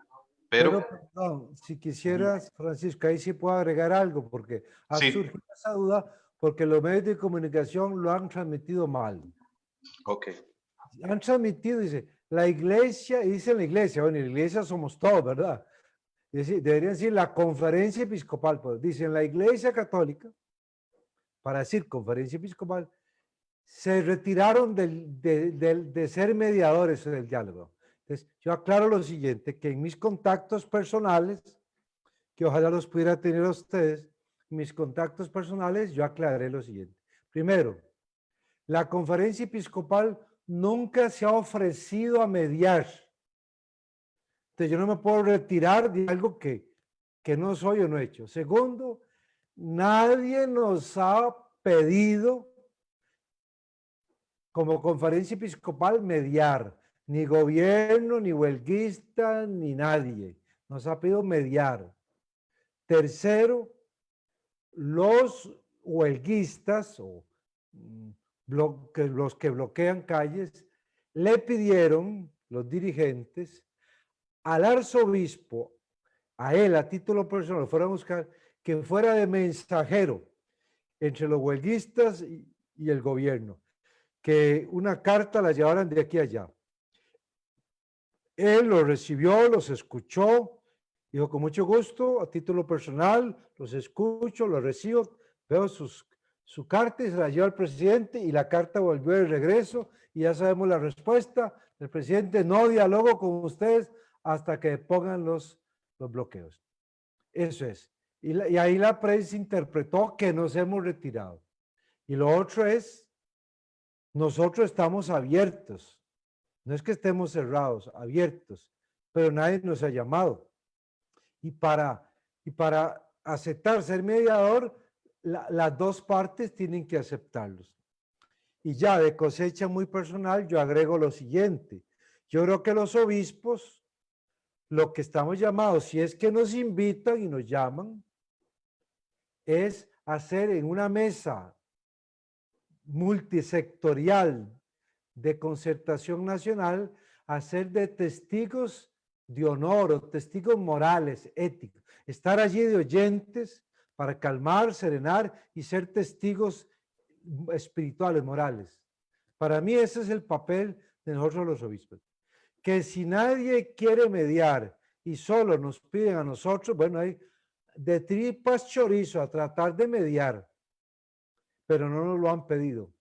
S4: Pero
S3: perdón, si quisieras, Francisco, ahí sí puedo agregar algo, porque ha
S4: sí,
S3: surgido esa duda, porque los medios de comunicación lo han transmitido mal.
S4: ok,
S3: Han transmitido, dice, la iglesia, y dice la iglesia, bueno, la iglesia somos todos, ¿verdad? Es decir, deberían decir la conferencia episcopal, pues dicen la iglesia católica, para decir conferencia episcopal, se retiraron de ser mediadores del diálogo. Entonces, yo aclaro lo siguiente, que en mis contactos personales, que ojalá los pudiera tener a ustedes, mis contactos personales, yo aclaré lo siguiente. Primero, la conferencia episcopal nunca se ha ofrecido a mediar. Entonces, yo no me puedo retirar de algo que no soy o no he hecho. Segundo, nadie nos ha pedido como conferencia episcopal mediar, ni gobierno, ni huelguista, ni nadie. Nos ha pedido mediar. Tercero, los huelguistas o los que bloquean calles le pidieron, los dirigentes, al arzobispo, a él a título personal, lo fueron a buscar, que fuera de mensajero entre los huelguistas y el gobierno, que una carta la llevaran de aquí a allá. Él los recibió, los escuchó, dijo con mucho gusto, a título personal, los escucho, los recibo, veo su carta y se la lleva al presidente y la carta volvió de regreso y ya sabemos la respuesta. El presidente no dialogó con ustedes hasta que pongan los bloqueos. Eso es. Y ahí la prensa interpretó que nos hemos retirado. Y lo otro es, nosotros estamos abiertos. No es que estemos cerrados, abiertos, pero nadie nos ha llamado. Y para aceptar ser mediador, las dos partes tienen que aceptarlos. Y ya de cosecha muy personal, yo agrego lo siguiente. Yo creo que los obispos, lo que estamos llamados, si es que nos invitan y nos llaman, es hacer en una mesa multisectorial de concertación nacional, hacer de testigos de honor o testigos morales, éticos, estar allí de oyentes para calmar, serenar y ser testigos espirituales, morales. Para mí ese es el papel de nosotros los obispos. Que si nadie quiere mediar y solo nos piden a nosotros, bueno, hay de tripas chorizo a tratar de mediar, pero no nos lo han pedido.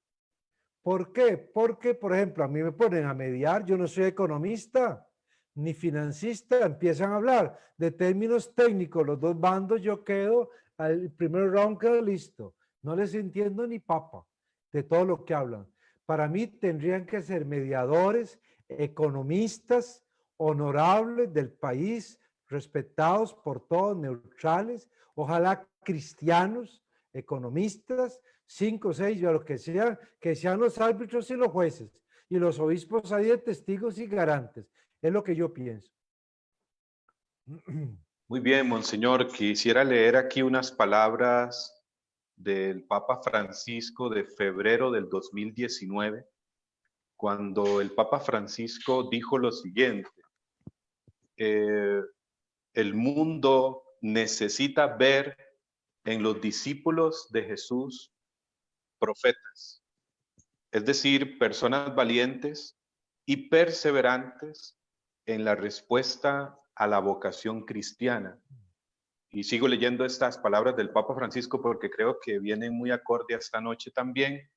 S3: ¿Por qué? Porque, por ejemplo, a mí me ponen a mediar, yo no soy economista ni financista, empiezan a hablar de términos técnicos, los dos bandos, yo quedo, al primer round quedo listo, no les entiendo ni papa de todo lo que hablan. Para mí tendrían que ser mediadores, economistas, honorables del país, respetados por todos, neutrales, ojalá cristianos, economistas, 5 o 6, o lo que sean los árbitros y los jueces, y los obispos ahí de testigos y garantes. Es lo que yo pienso.
S4: muy bien, Monseñor. Quisiera leer aquí unas palabras del Papa Francisco de febrero del 2019, cuando el Papa Francisco dijo lo siguiente: el mundo necesita ver en los discípulos de Jesús profetas, es decir, personas valientes y perseverantes en la respuesta a la vocación cristiana. Y sigo leyendo estas palabras del Papa Francisco porque creo que vienen muy acorde a esta noche también,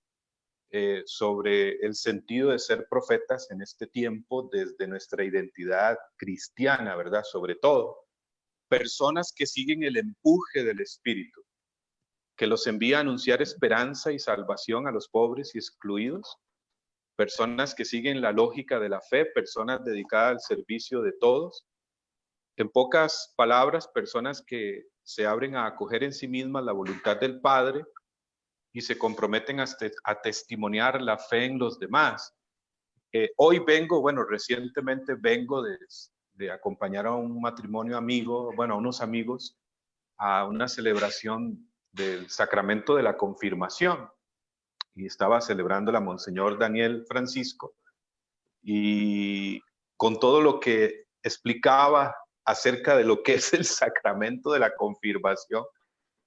S4: sobre el sentido de ser profetas en este tiempo desde nuestra identidad cristiana, ¿verdad? Sobre todo, personas que siguen el empuje del Espíritu, que los envía a anunciar esperanza y salvación a los pobres y excluidos, personas que siguen la lógica de la fe, personas dedicadas al servicio de todos. En pocas palabras, personas que se abren a acoger en sí mismas la voluntad del Padre y se comprometen a testimoniar la fe en los demás. Hoy vengo, bueno, recientemente vengo de acompañar a un matrimonio amigo, bueno, a unos amigos, a una celebración del sacramento de la confirmación. Y estaba celebrando la Monseñor Daniel Francisco, y con todo lo que explicaba acerca de lo que es el sacramento de la confirmación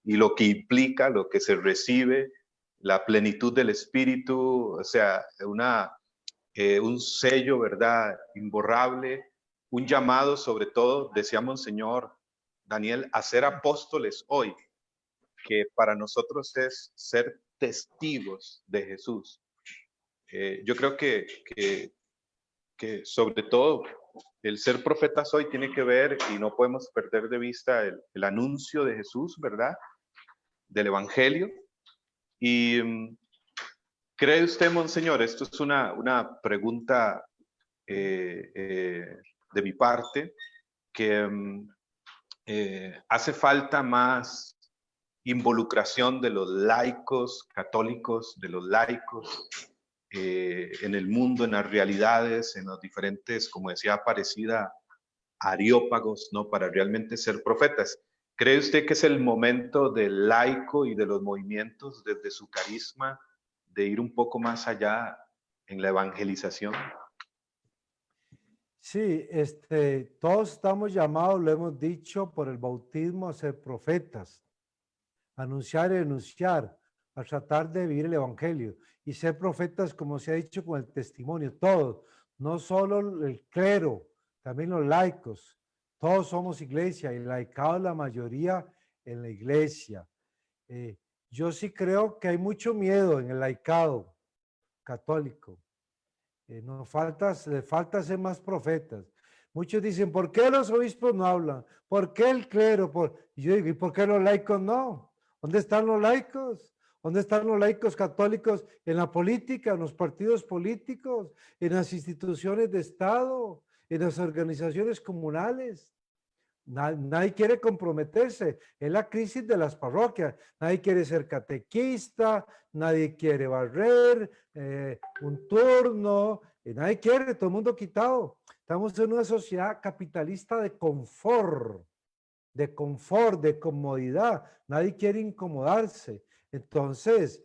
S4: y lo que implica, lo que se recibe, la plenitud del Espíritu, o sea, un sello, ¿verdad?, imborrable, un llamado sobre todo, decía Monseñor Daniel, a ser apóstoles hoy, que para nosotros es ser testigos de Jesús. Yo creo que sobre todo el ser profetas hoy tiene que ver, y no podemos perder de vista el anuncio de Jesús, ¿verdad?, del Evangelio. Y ¿cree usted, Monseñor, esto es una pregunta de mi parte, que hace falta más involucración de los laicos católicos, de los laicos en el mundo, en las realidades, en los diferentes, como decía Aparecida, areópagos, ¿no?, para realmente ser profetas? ¿Cree usted que es el momento del laico y de los movimientos desde su carisma de ir un poco más allá en la evangelización?
S3: Sí, todos estamos llamados, lo hemos dicho, por el bautismo a ser profetas, anunciar y denunciar, a tratar de vivir el evangelio y ser profetas, como se ha dicho, con el testimonio, todos, no solo el clero, también los laicos, todos somos iglesia y laicados la mayoría en la iglesia. Yo sí creo que hay mucho miedo en el laicado católico. Le falta ser más profetas. Muchos dicen, ¿por qué los obispos no hablan? ¿Por qué el clero? Y yo digo, ¿y por qué los laicos no? ¿Dónde están los laicos? ¿Dónde están los laicos católicos en la política, en los partidos políticos, en las instituciones de Estado, en las organizaciones comunales? Nadie quiere comprometerse. Es la crisis de las parroquias. Nadie quiere ser catequista, nadie quiere barrer, un turno, nadie quiere, todo el mundo quitado. Estamos en una sociedad capitalista de confort, de comodidad. Nadie quiere incomodarse. Entonces,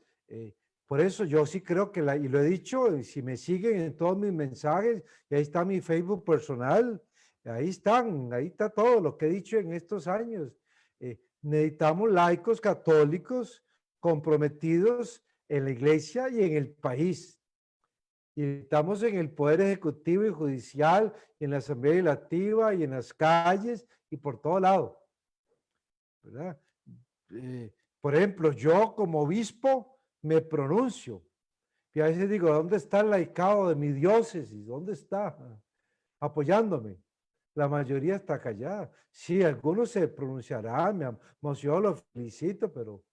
S3: por eso yo sí creo que, y lo he dicho, y si me siguen en todos mis mensajes, y ahí está mi Facebook personal, ahí está todo lo que he dicho en estos años. Necesitamos laicos católicos comprometidos en la iglesia y en el país. Y estamos en el poder ejecutivo y judicial, en la asamblea legislativa y en las calles y por todo lado, ¿verdad? Por ejemplo, yo como obispo me pronuncio. Y a veces digo, ¿dónde está el laicado de mi diócesis? ¿Dónde está? Apoyándome. La mayoría está callada. Sí, algunos se pronunciarán, yo lo felicito, pero,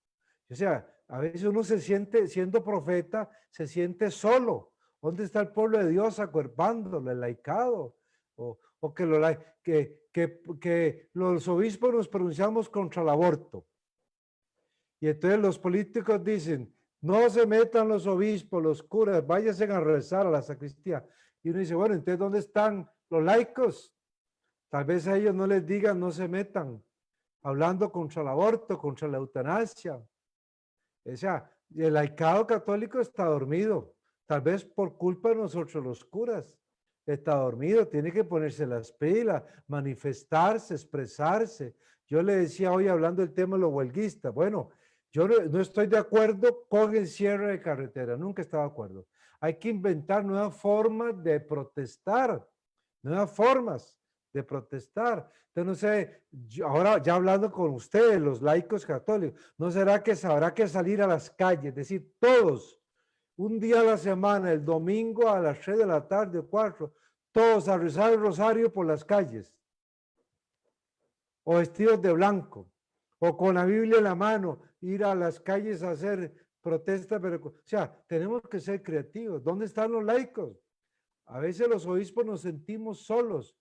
S3: o sea, a veces uno se siente, siendo profeta, se siente solo. ¿Dónde está el pueblo de Dios acuerpándolo, el laicado? O que los obispos nos pronunciamos contra el aborto. Y entonces los políticos dicen, no se metan los obispos, los curas, váyanse a rezar a la sacristía. Y uno dice, bueno, entonces, ¿dónde están los laicos? Tal vez a ellos no les digan, no se metan, hablando contra el aborto, contra la eutanasia. O sea, el laicado católico está dormido, tal vez por culpa de nosotros los curas. Está dormido, tiene que ponerse las pilas, manifestarse, expresarse. Yo le decía hoy hablando del tema de los huelguistas, bueno, yo no estoy de acuerdo con el cierre de carretera, nunca estaba de acuerdo. Hay que inventar nuevas formas de protestar, nuevas formas de protestar. Entonces, no sé, ahora ya hablando con ustedes, los laicos católicos, ¿no será que habrá que salir a las calles, es decir, todos, un día a la semana, el domingo a las 3 de la tarde o 4, todos a rezar el rosario por las calles, o vestidos de blanco, o con la Biblia en la mano, ir a las calles a hacer protesta? Pero, o sea, tenemos que ser creativos. ¿Dónde están los laicos? A veces los obispos nos sentimos solos,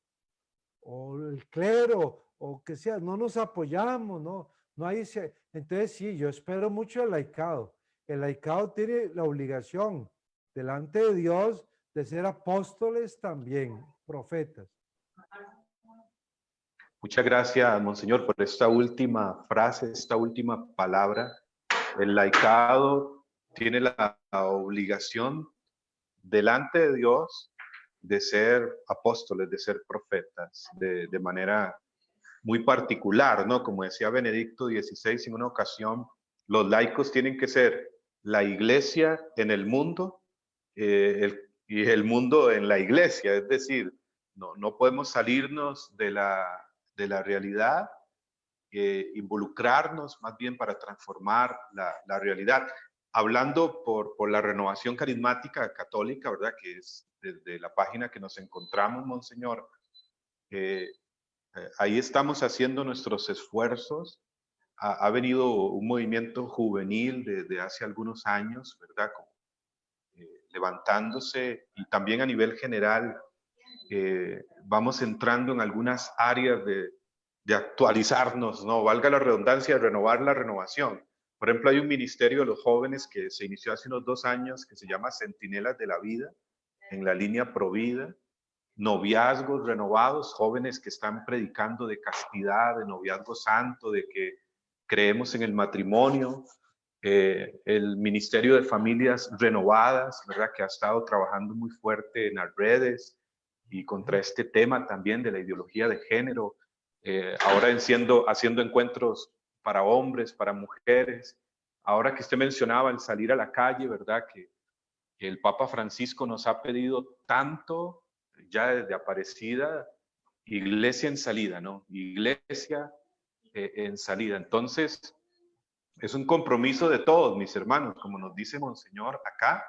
S3: o el clero, o que sea, no nos apoyamos, ¿no? No hay ese, entonces sí, yo espero mucho el laicado. El laicado tiene la obligación delante de Dios de ser apóstoles también, profetas.
S4: Muchas gracias, Monseñor, por esta última frase, esta última palabra. El laicado tiene la obligación delante de Dios de ser apóstoles, de ser profetas, de manera muy particular, ¿no? Como decía Benedicto XVI en una ocasión, los laicos tienen que ser la iglesia en el mundo y el mundo en la iglesia, es decir, no podemos salirnos de la realidad, involucrarnos más bien para transformar la realidad. Hablando por la renovación carismática católica, ¿verdad? Que es desde la página que nos encontramos, Monseñor, ahí estamos haciendo nuestros esfuerzos. Ha venido un movimiento juvenil desde hace algunos años, ¿verdad? Como, levantándose, y también a nivel general vamos entrando en algunas áreas de actualizarnos, ¿no? Valga la redundancia, de renovar la renovación. Por ejemplo, hay un ministerio de los jóvenes que se inició hace unos 2 años que se llama Centinelas de la Vida, en la línea Provida. Noviazgos renovados, jóvenes que están predicando de castidad, de noviazgo santo, de que creemos en el matrimonio. El Ministerio de Familias Renovadas, ¿verdad? Que ha estado trabajando muy fuerte en las redes y contra este tema también de la ideología de género. Ahora haciendo encuentros para hombres, para mujeres. Ahora que usted mencionaba el salir a la calle, ¿verdad? Que el Papa Francisco nos ha pedido tanto, ya desde Aparecida, iglesia en salida, ¿no? Iglesia en salida. Entonces, es un compromiso de todos, mis hermanos, como nos dice Monseñor acá,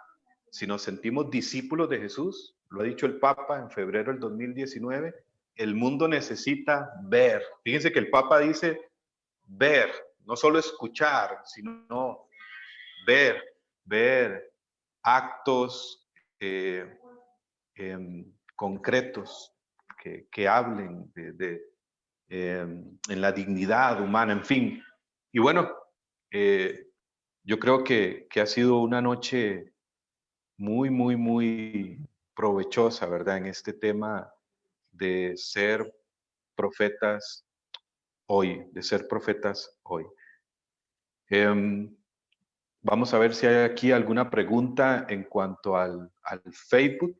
S4: si nos sentimos discípulos de Jesús, lo ha dicho el Papa en febrero del 2019, el mundo necesita ver. Fíjense que el Papa dice ver, no solo escuchar, sino ver actos concretos que hablen en la dignidad humana, en fin. Y bueno, yo creo que ha sido una noche muy provechosa, ¿verdad? En este tema de ser profetas hoy, de ser profetas hoy. Vamos a ver si hay aquí alguna pregunta en cuanto al Facebook.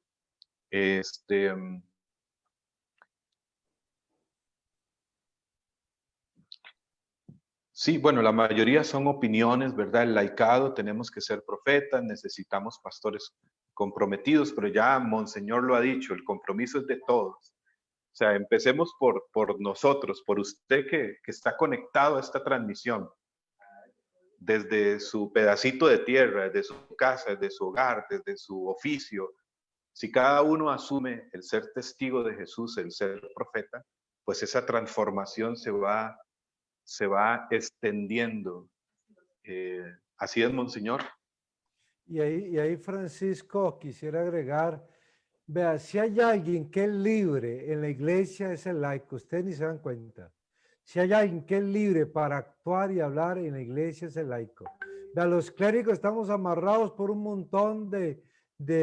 S4: Sí, bueno, la mayoría son opiniones, ¿verdad? El laicado, tenemos que ser profetas, necesitamos pastores comprometidos, pero ya Monseñor lo ha dicho, el compromiso es de todos. O sea, empecemos por nosotros, por usted que está conectado a esta transmisión, desde su pedacito de tierra, desde su casa, desde su hogar, desde su oficio. Si cada uno asume el ser testigo de Jesús, el ser profeta, pues esa transformación se va extendiendo. Así es, Monseñor.
S3: Y ahí, Francisco, quisiera agregar, vea, si hay alguien que es libre en la iglesia es el laico, ustedes ni se dan cuenta. Si hay alguien que es libre para actuar y hablar en la iglesia es el laico. Vea, los clérigos estamos amarrados por un montón de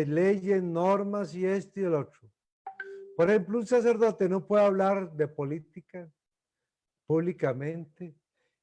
S3: leyes, normas y esto y el otro. Por ejemplo, un sacerdote no puede hablar de política públicamente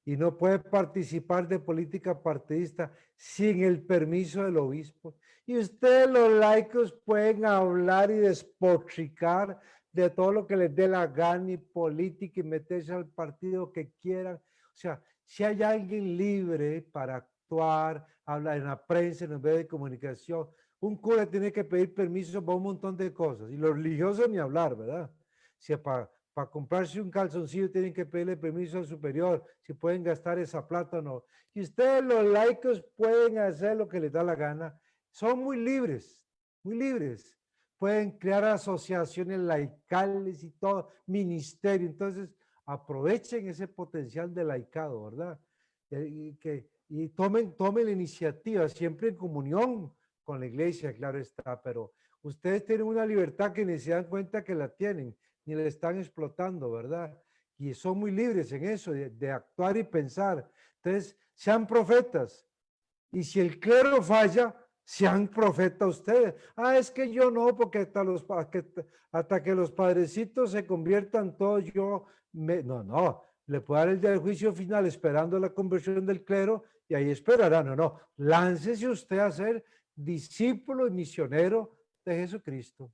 S3: y no puede participar de política partidista sin el permiso del obispo. Y ustedes los laicos pueden hablar y despotricar de todo lo que les dé la gana y política y meterse al partido que quieran. O sea, si hay alguien libre para actuar, hablar en la prensa, en los medios de comunicación, un cura tiene que pedir permiso para un montón de cosas. Y los religiosos ni hablar, ¿verdad? Si para comprarse un calzoncillo tienen que pedirle permiso al superior, si pueden gastar esa plata o no. Y ustedes los laicos pueden hacer lo que les da la gana. Son muy libres, muy libres. Pueden crear asociaciones laicales y todo, ministerio. Entonces, aprovechen ese potencial de laicado, ¿verdad? Y tomen la iniciativa, siempre en comunión con la iglesia, claro está, pero ustedes tienen una libertad que ni se dan cuenta que la tienen, ni le están explotando, ¿verdad? y son muy libres en eso, de actuar y pensar. Entonces, sean profetas. Y si el clero falla, sean profetas ustedes. Ah, es que yo no, porque hasta que los padrecitos se conviertan todos, no, le puedo dar el día del juicio final esperando la conversión del clero y ahí esperará. No, láncese usted a ser discípulo y misionero de Jesucristo.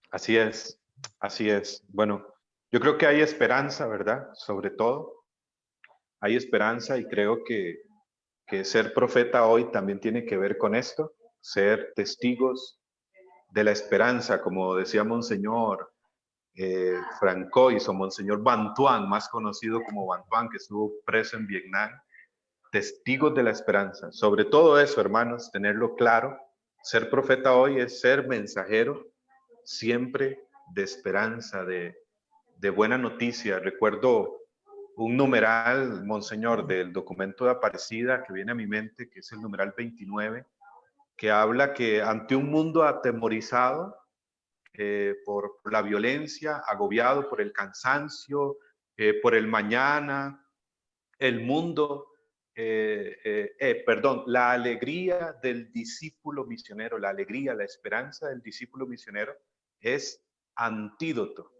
S4: Así es, así es. Bueno, yo creo que hay esperanza, ¿verdad? Sobre todo, hay esperanza y creo que ser profeta hoy también tiene que ver con esto, ser testigos de la esperanza, como decía Monseñor Francois o Monseñor Bantuan, más conocido como Bantuan, que estuvo preso en Vietnam, testigos de la esperanza. Sobre todo eso, hermanos, tenerlo claro, ser profeta hoy es ser mensajero siempre de esperanza, de buena noticia. Recuerdo un numeral, Monseñor, del documento de Aparecida que viene a mi mente, que es el numeral 29, que habla que ante un mundo atemorizado por la violencia, agobiado por el cansancio, por el mañana, el mundo, la alegría del discípulo misionero, la alegría, la esperanza del discípulo misionero es antídoto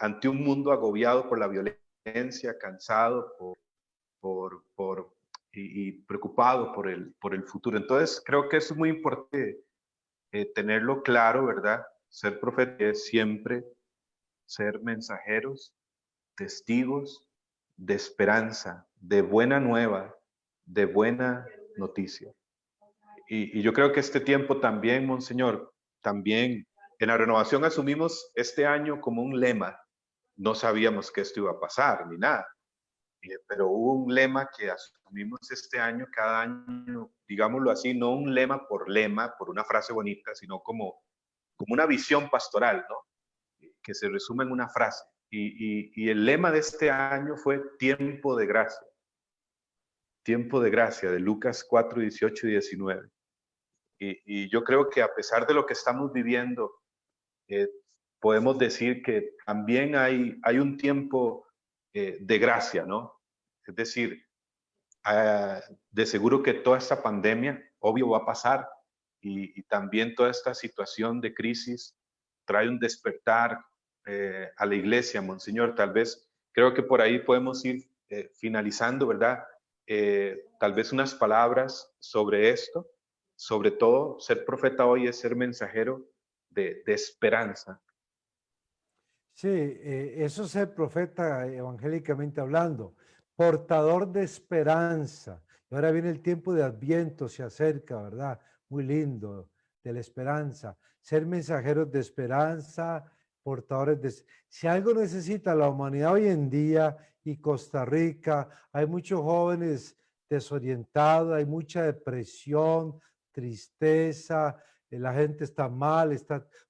S4: ante un mundo agobiado por la violencia, cansado y preocupado por el futuro. Entonces, creo que es muy importante tenerlo claro, ¿verdad? Ser profeta es siempre ser mensajeros, testigos de esperanza, de buena nueva, de buena noticia. Y yo creo que este tiempo también, Monseñor, también en la renovación asumimos este año como un lema. No sabíamos que esto iba a pasar ni nada, pero hubo un lema que asumimos este año, cada año, digámoslo así, no un lema, por una frase bonita, sino como una visión pastoral, ¿no? Que se resume en una frase. Y el lema de este año fue tiempo de gracia. Tiempo de gracia, de Lucas 4, 18 y 19. Y yo creo que a pesar de lo que estamos viviendo, podemos decir que también hay un tiempo de gracia, ¿no? Es decir, de seguro que toda esta pandemia, obvio, va a pasar y también toda esta situación de crisis trae un despertar a la iglesia, Monseñor. Tal vez creo que por ahí podemos ir finalizando, ¿verdad? Tal vez unas palabras sobre esto. Sobre todo, ser profeta hoy es ser mensajero de esperanza.
S3: Sí, eso es ser profeta evangélicamente hablando, portador de esperanza. Y ahora viene el tiempo de Adviento, se acerca, ¿verdad? Muy lindo, de la esperanza. Ser mensajeros de esperanza, portadores de... Si algo necesita la humanidad hoy en día y Costa Rica, hay muchos jóvenes desorientados, hay mucha depresión, tristeza, la gente está mal,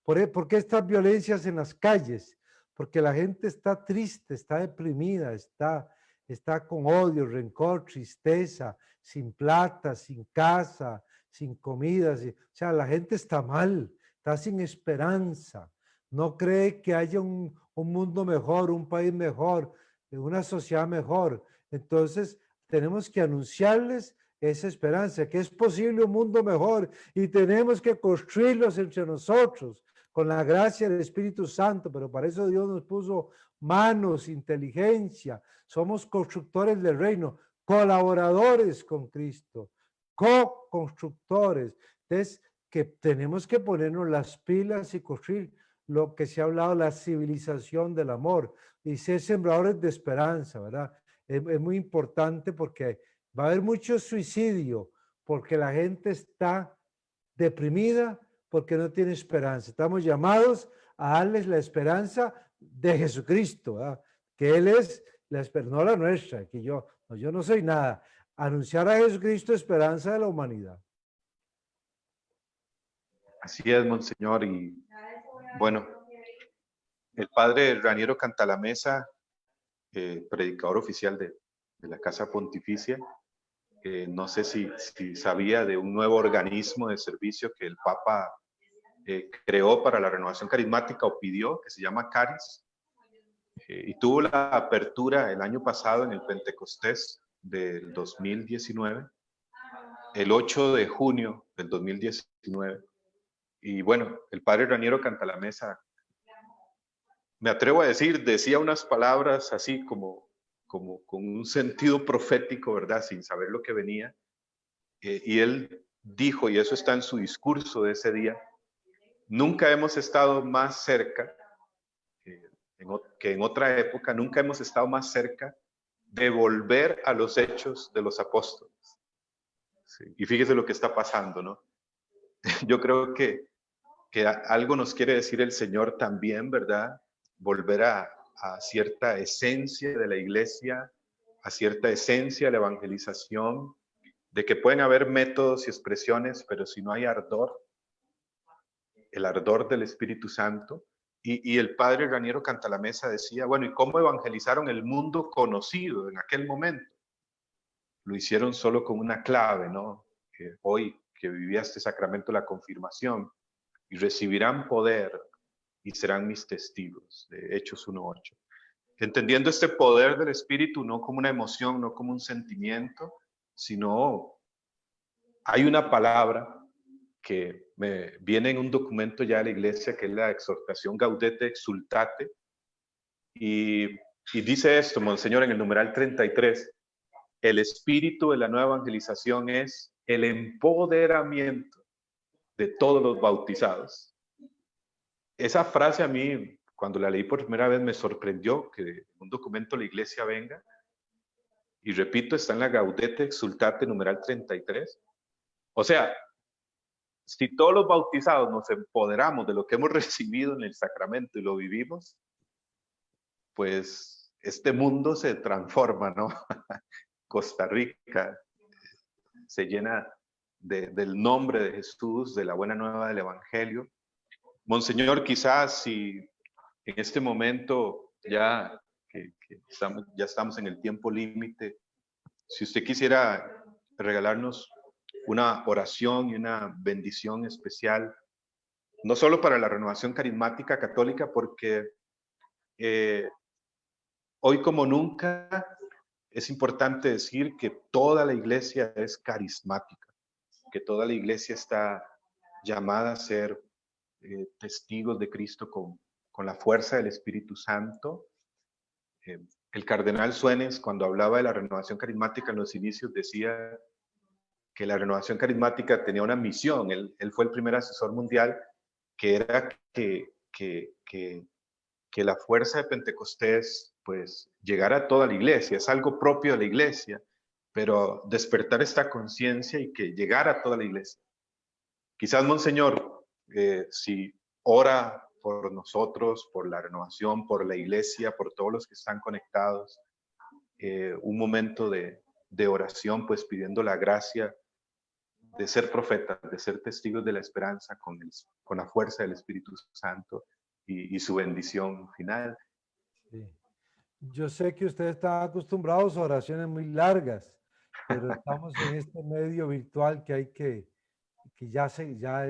S3: ¿Por qué estas violencias en las calles? Porque la gente está triste, está deprimida, está con odio, rencor, tristeza, sin plata, sin casa, sin comida. O sea, la gente está mal, está sin esperanza. No cree que haya un mundo mejor, un país mejor, una sociedad mejor. Entonces, tenemos que anunciarles esa esperanza, que es posible un mundo mejor y tenemos que construirlos entre nosotros con la gracia del Espíritu Santo, pero para eso Dios nos puso manos, inteligencia, somos constructores del reino, colaboradores con Cristo, co-constructores. Entonces, que tenemos que ponernos las pilas y construir lo que se ha hablado, la civilización del amor y ser sembradores de esperanza, ¿verdad? Es muy importante porque va a haber mucho suicidio, porque la gente está deprimida, porque no tiene esperanza. Estamos llamados a darles la esperanza de Jesucristo, ¿verdad? Que Él es la esperanza, no la nuestra, que yo no soy nada. Anunciar a Jesucristo, esperanza de la humanidad.
S4: Así es, Monseñor. Y bueno, el padre Raniero Cantalamessa, predicador oficial de la Casa Pontificia, no sé si sabía de un nuevo organismo de servicio que el Papa creó para la renovación carismática o pidió, que se llama Caris, y tuvo la apertura el año pasado en el Pentecostés del 2019, el 8 de junio del 2019. Y bueno, el padre Raniero Cantalamessa, me atrevo a decir, decía unas palabras así como con un sentido profético, ¿verdad? Sin saber lo que venía. Y él dijo, y eso está en su discurso de ese día, nunca hemos estado más cerca, que en otra época, nunca hemos estado más cerca de volver a los hechos de los apóstoles. Sí, y fíjese lo que está pasando, ¿no? Yo creo que algo nos quiere decir el Señor también, ¿verdad? Volver a cierta esencia de la iglesia, a cierta esencia de la evangelización, de que pueden haber métodos y expresiones, pero si no hay ardor, el ardor del Espíritu Santo. Y el padre Raniero Cantalamessa decía, bueno, ¿y cómo evangelizaron el mundo conocido en aquel momento? Lo hicieron solo con una clave, ¿no? Que hoy que vivía este sacramento de la confirmación, y recibirán poder y serán mis testigos, de Hechos 1:8. Entendiendo este poder del Espíritu no como una emoción, no como un sentimiento, sino hay una palabra que me viene en un documento ya de la iglesia, que es la exhortación Gaudete Exultate, y dice esto, Monseñor, en el numeral 33, el espíritu de la nueva evangelización es el empoderamiento de todos los bautizados. Esa frase a mí, cuando la leí por primera vez, me sorprendió que un documento de la iglesia venga, y repito, está en la Gaudete Exultate, numeral 33. O sea, si todos los bautizados nos empoderamos de lo que hemos recibido en el sacramento y lo vivimos, pues este mundo se transforma, ¿no? Costa Rica se llena del nombre de Jesús, de la buena nueva del Evangelio. Monseñor, quizás si en este momento ya ya estamos en el tiempo límite, si usted quisiera regalarnos una oración y una bendición especial, no solo para la renovación carismática católica, porque hoy como nunca es importante decir que toda la iglesia es carismática, que toda la iglesia está llamada a ser testigos de Cristo con la fuerza del Espíritu Santo. El cardenal Suenes, cuando hablaba de la renovación carismática en los inicios, decía que la renovación carismática tenía una misión. Él fue el primer asesor mundial, que era que la fuerza de Pentecostés pues llegara a toda la iglesia. Es algo propio de la iglesia, pero despertar esta conciencia y que llegara a toda la iglesia. Quizás, Monseñor, si ora por nosotros, por la renovación, por la iglesia, por todos los que están conectados, un momento de oración, pues pidiendo la gracia de ser profetas, de ser testigos de la esperanza con la fuerza del Espíritu Santo y su bendición final.
S3: Sí. Yo sé que ustedes están acostumbrados a oraciones muy largas, pero estamos en este medio virtual que hay que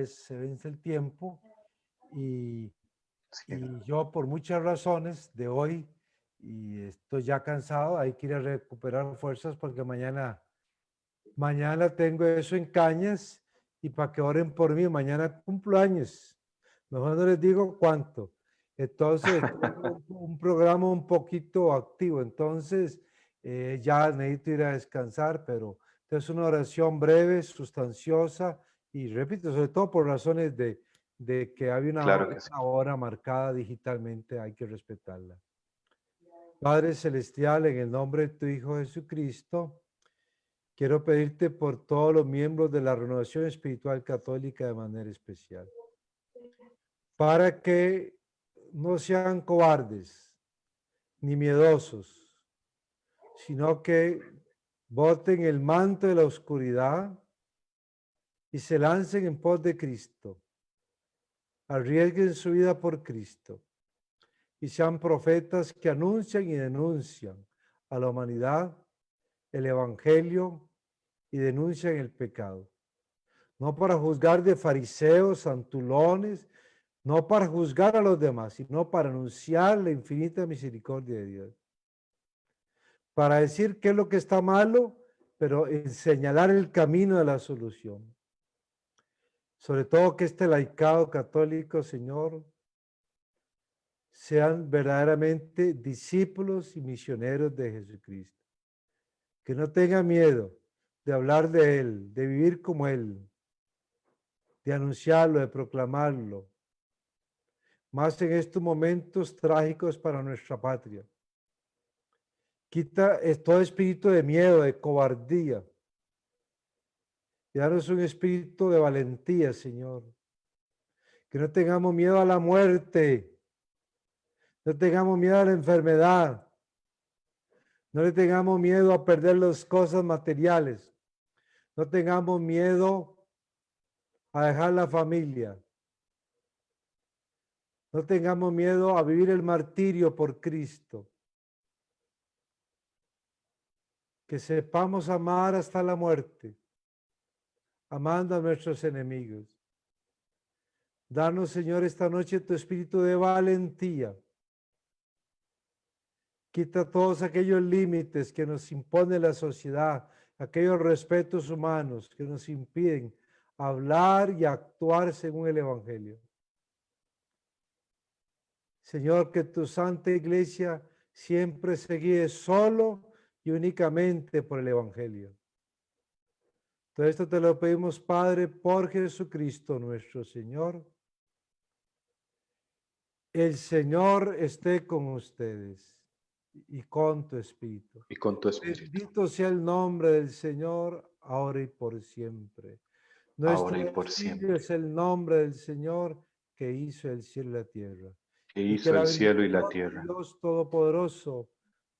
S3: se vence el tiempo y yo por muchas razones de hoy y estoy ya cansado, hay que ir a recuperar fuerzas porque mañana tengo eso en Cañas y para que oren por mí, mañana cumplo años. Mejor no les digo cuánto. Entonces, un programa un poquito activo. Entonces, ya necesito ir a descansar, pero es una oración breve, sustanciosa y repito, sobre todo por razones de que había una hora marcada digitalmente, hay que respetarla. Padre Celestial, en el nombre de tu Hijo Jesucristo, quiero pedirte por todos los miembros de la Renovación Espiritual Católica de manera especial, para que no sean cobardes ni miedosos, sino que boten el manto de la oscuridad y se lancen en pos de Cristo, arriesguen su vida por Cristo y sean profetas que anuncian y denuncian a la humanidad el Evangelio y denuncian el pecado. no para juzgar de fariseos, santulones, no para juzgar a los demás, sino para anunciar la infinita misericordia de Dios. Para decir qué es lo que está malo, pero en señalar el camino de la solución. Sobre todo que este laicado católico, Señor, sean verdaderamente discípulos y misioneros de Jesucristo. Que no tengan miedo de hablar de Él, de vivir como Él, de anunciarlo, de proclamarlo. Más en estos momentos trágicos para nuestra patria. Quita todo espíritu de miedo, de cobardía. Y danos un espíritu de valentía, Señor. Que no tengamos miedo a la muerte. No tengamos miedo a la enfermedad. No le tengamos miedo a perder las cosas materiales. No tengamos miedo a dejar la familia. No tengamos miedo a vivir el martirio por Cristo. Que sepamos amar hasta la muerte, amando a nuestros enemigos. Danos, Señor, esta noche tu espíritu de valentía. Quita todos aquellos límites que nos impone la sociedad, aquellos respetos humanos que nos impiden hablar y actuar según el Evangelio. Señor, que tu Santa Iglesia siempre se guíe solo y únicamente por el Evangelio. Todo esto te lo pedimos, Padre, por Jesucristo nuestro Señor. El Señor esté con ustedes y con tu espíritu.
S4: Y con tu espíritu.
S3: Bendito sea el nombre del Señor, ahora y por siempre.
S4: Ahora y
S3: Nuestro
S4: por
S3: auxilio
S4: siempre.
S3: es el nombre del Señor que hizo el cielo y la tierra.
S4: Que
S3: Y que
S4: hizo
S3: la
S4: el cielo y la
S3: bendición de
S4: tierra.
S3: Dios Todopoderoso,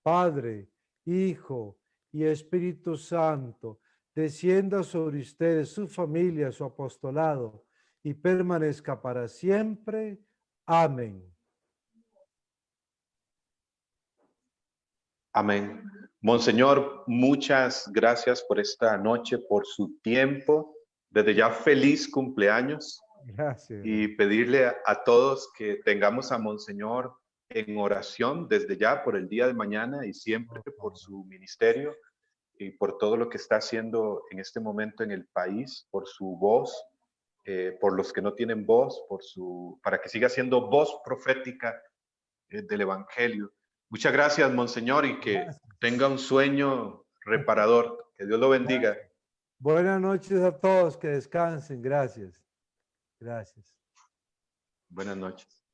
S3: Padre, Hijo y Espíritu Santo, descienda sobre ustedes, su familia, su apostolado, y permanezca para siempre. Amén.
S4: Amén. Monseñor, muchas gracias por esta noche, por su tiempo. Desde ya, feliz cumpleaños.
S3: Gracias.
S4: Y pedirle a todos que tengamos a Monseñor en oración desde ya por el día de mañana y siempre por su ministerio y por todo lo que está haciendo en este momento en el país, por su voz, por los que no tienen voz, para que siga siendo voz profética del Evangelio. Muchas gracias, Monseñor, y que tenga un sueño reparador. Que Dios lo bendiga.
S3: Buenas noches a todos, que descansen. Gracias. Gracias.
S4: Buenas noches.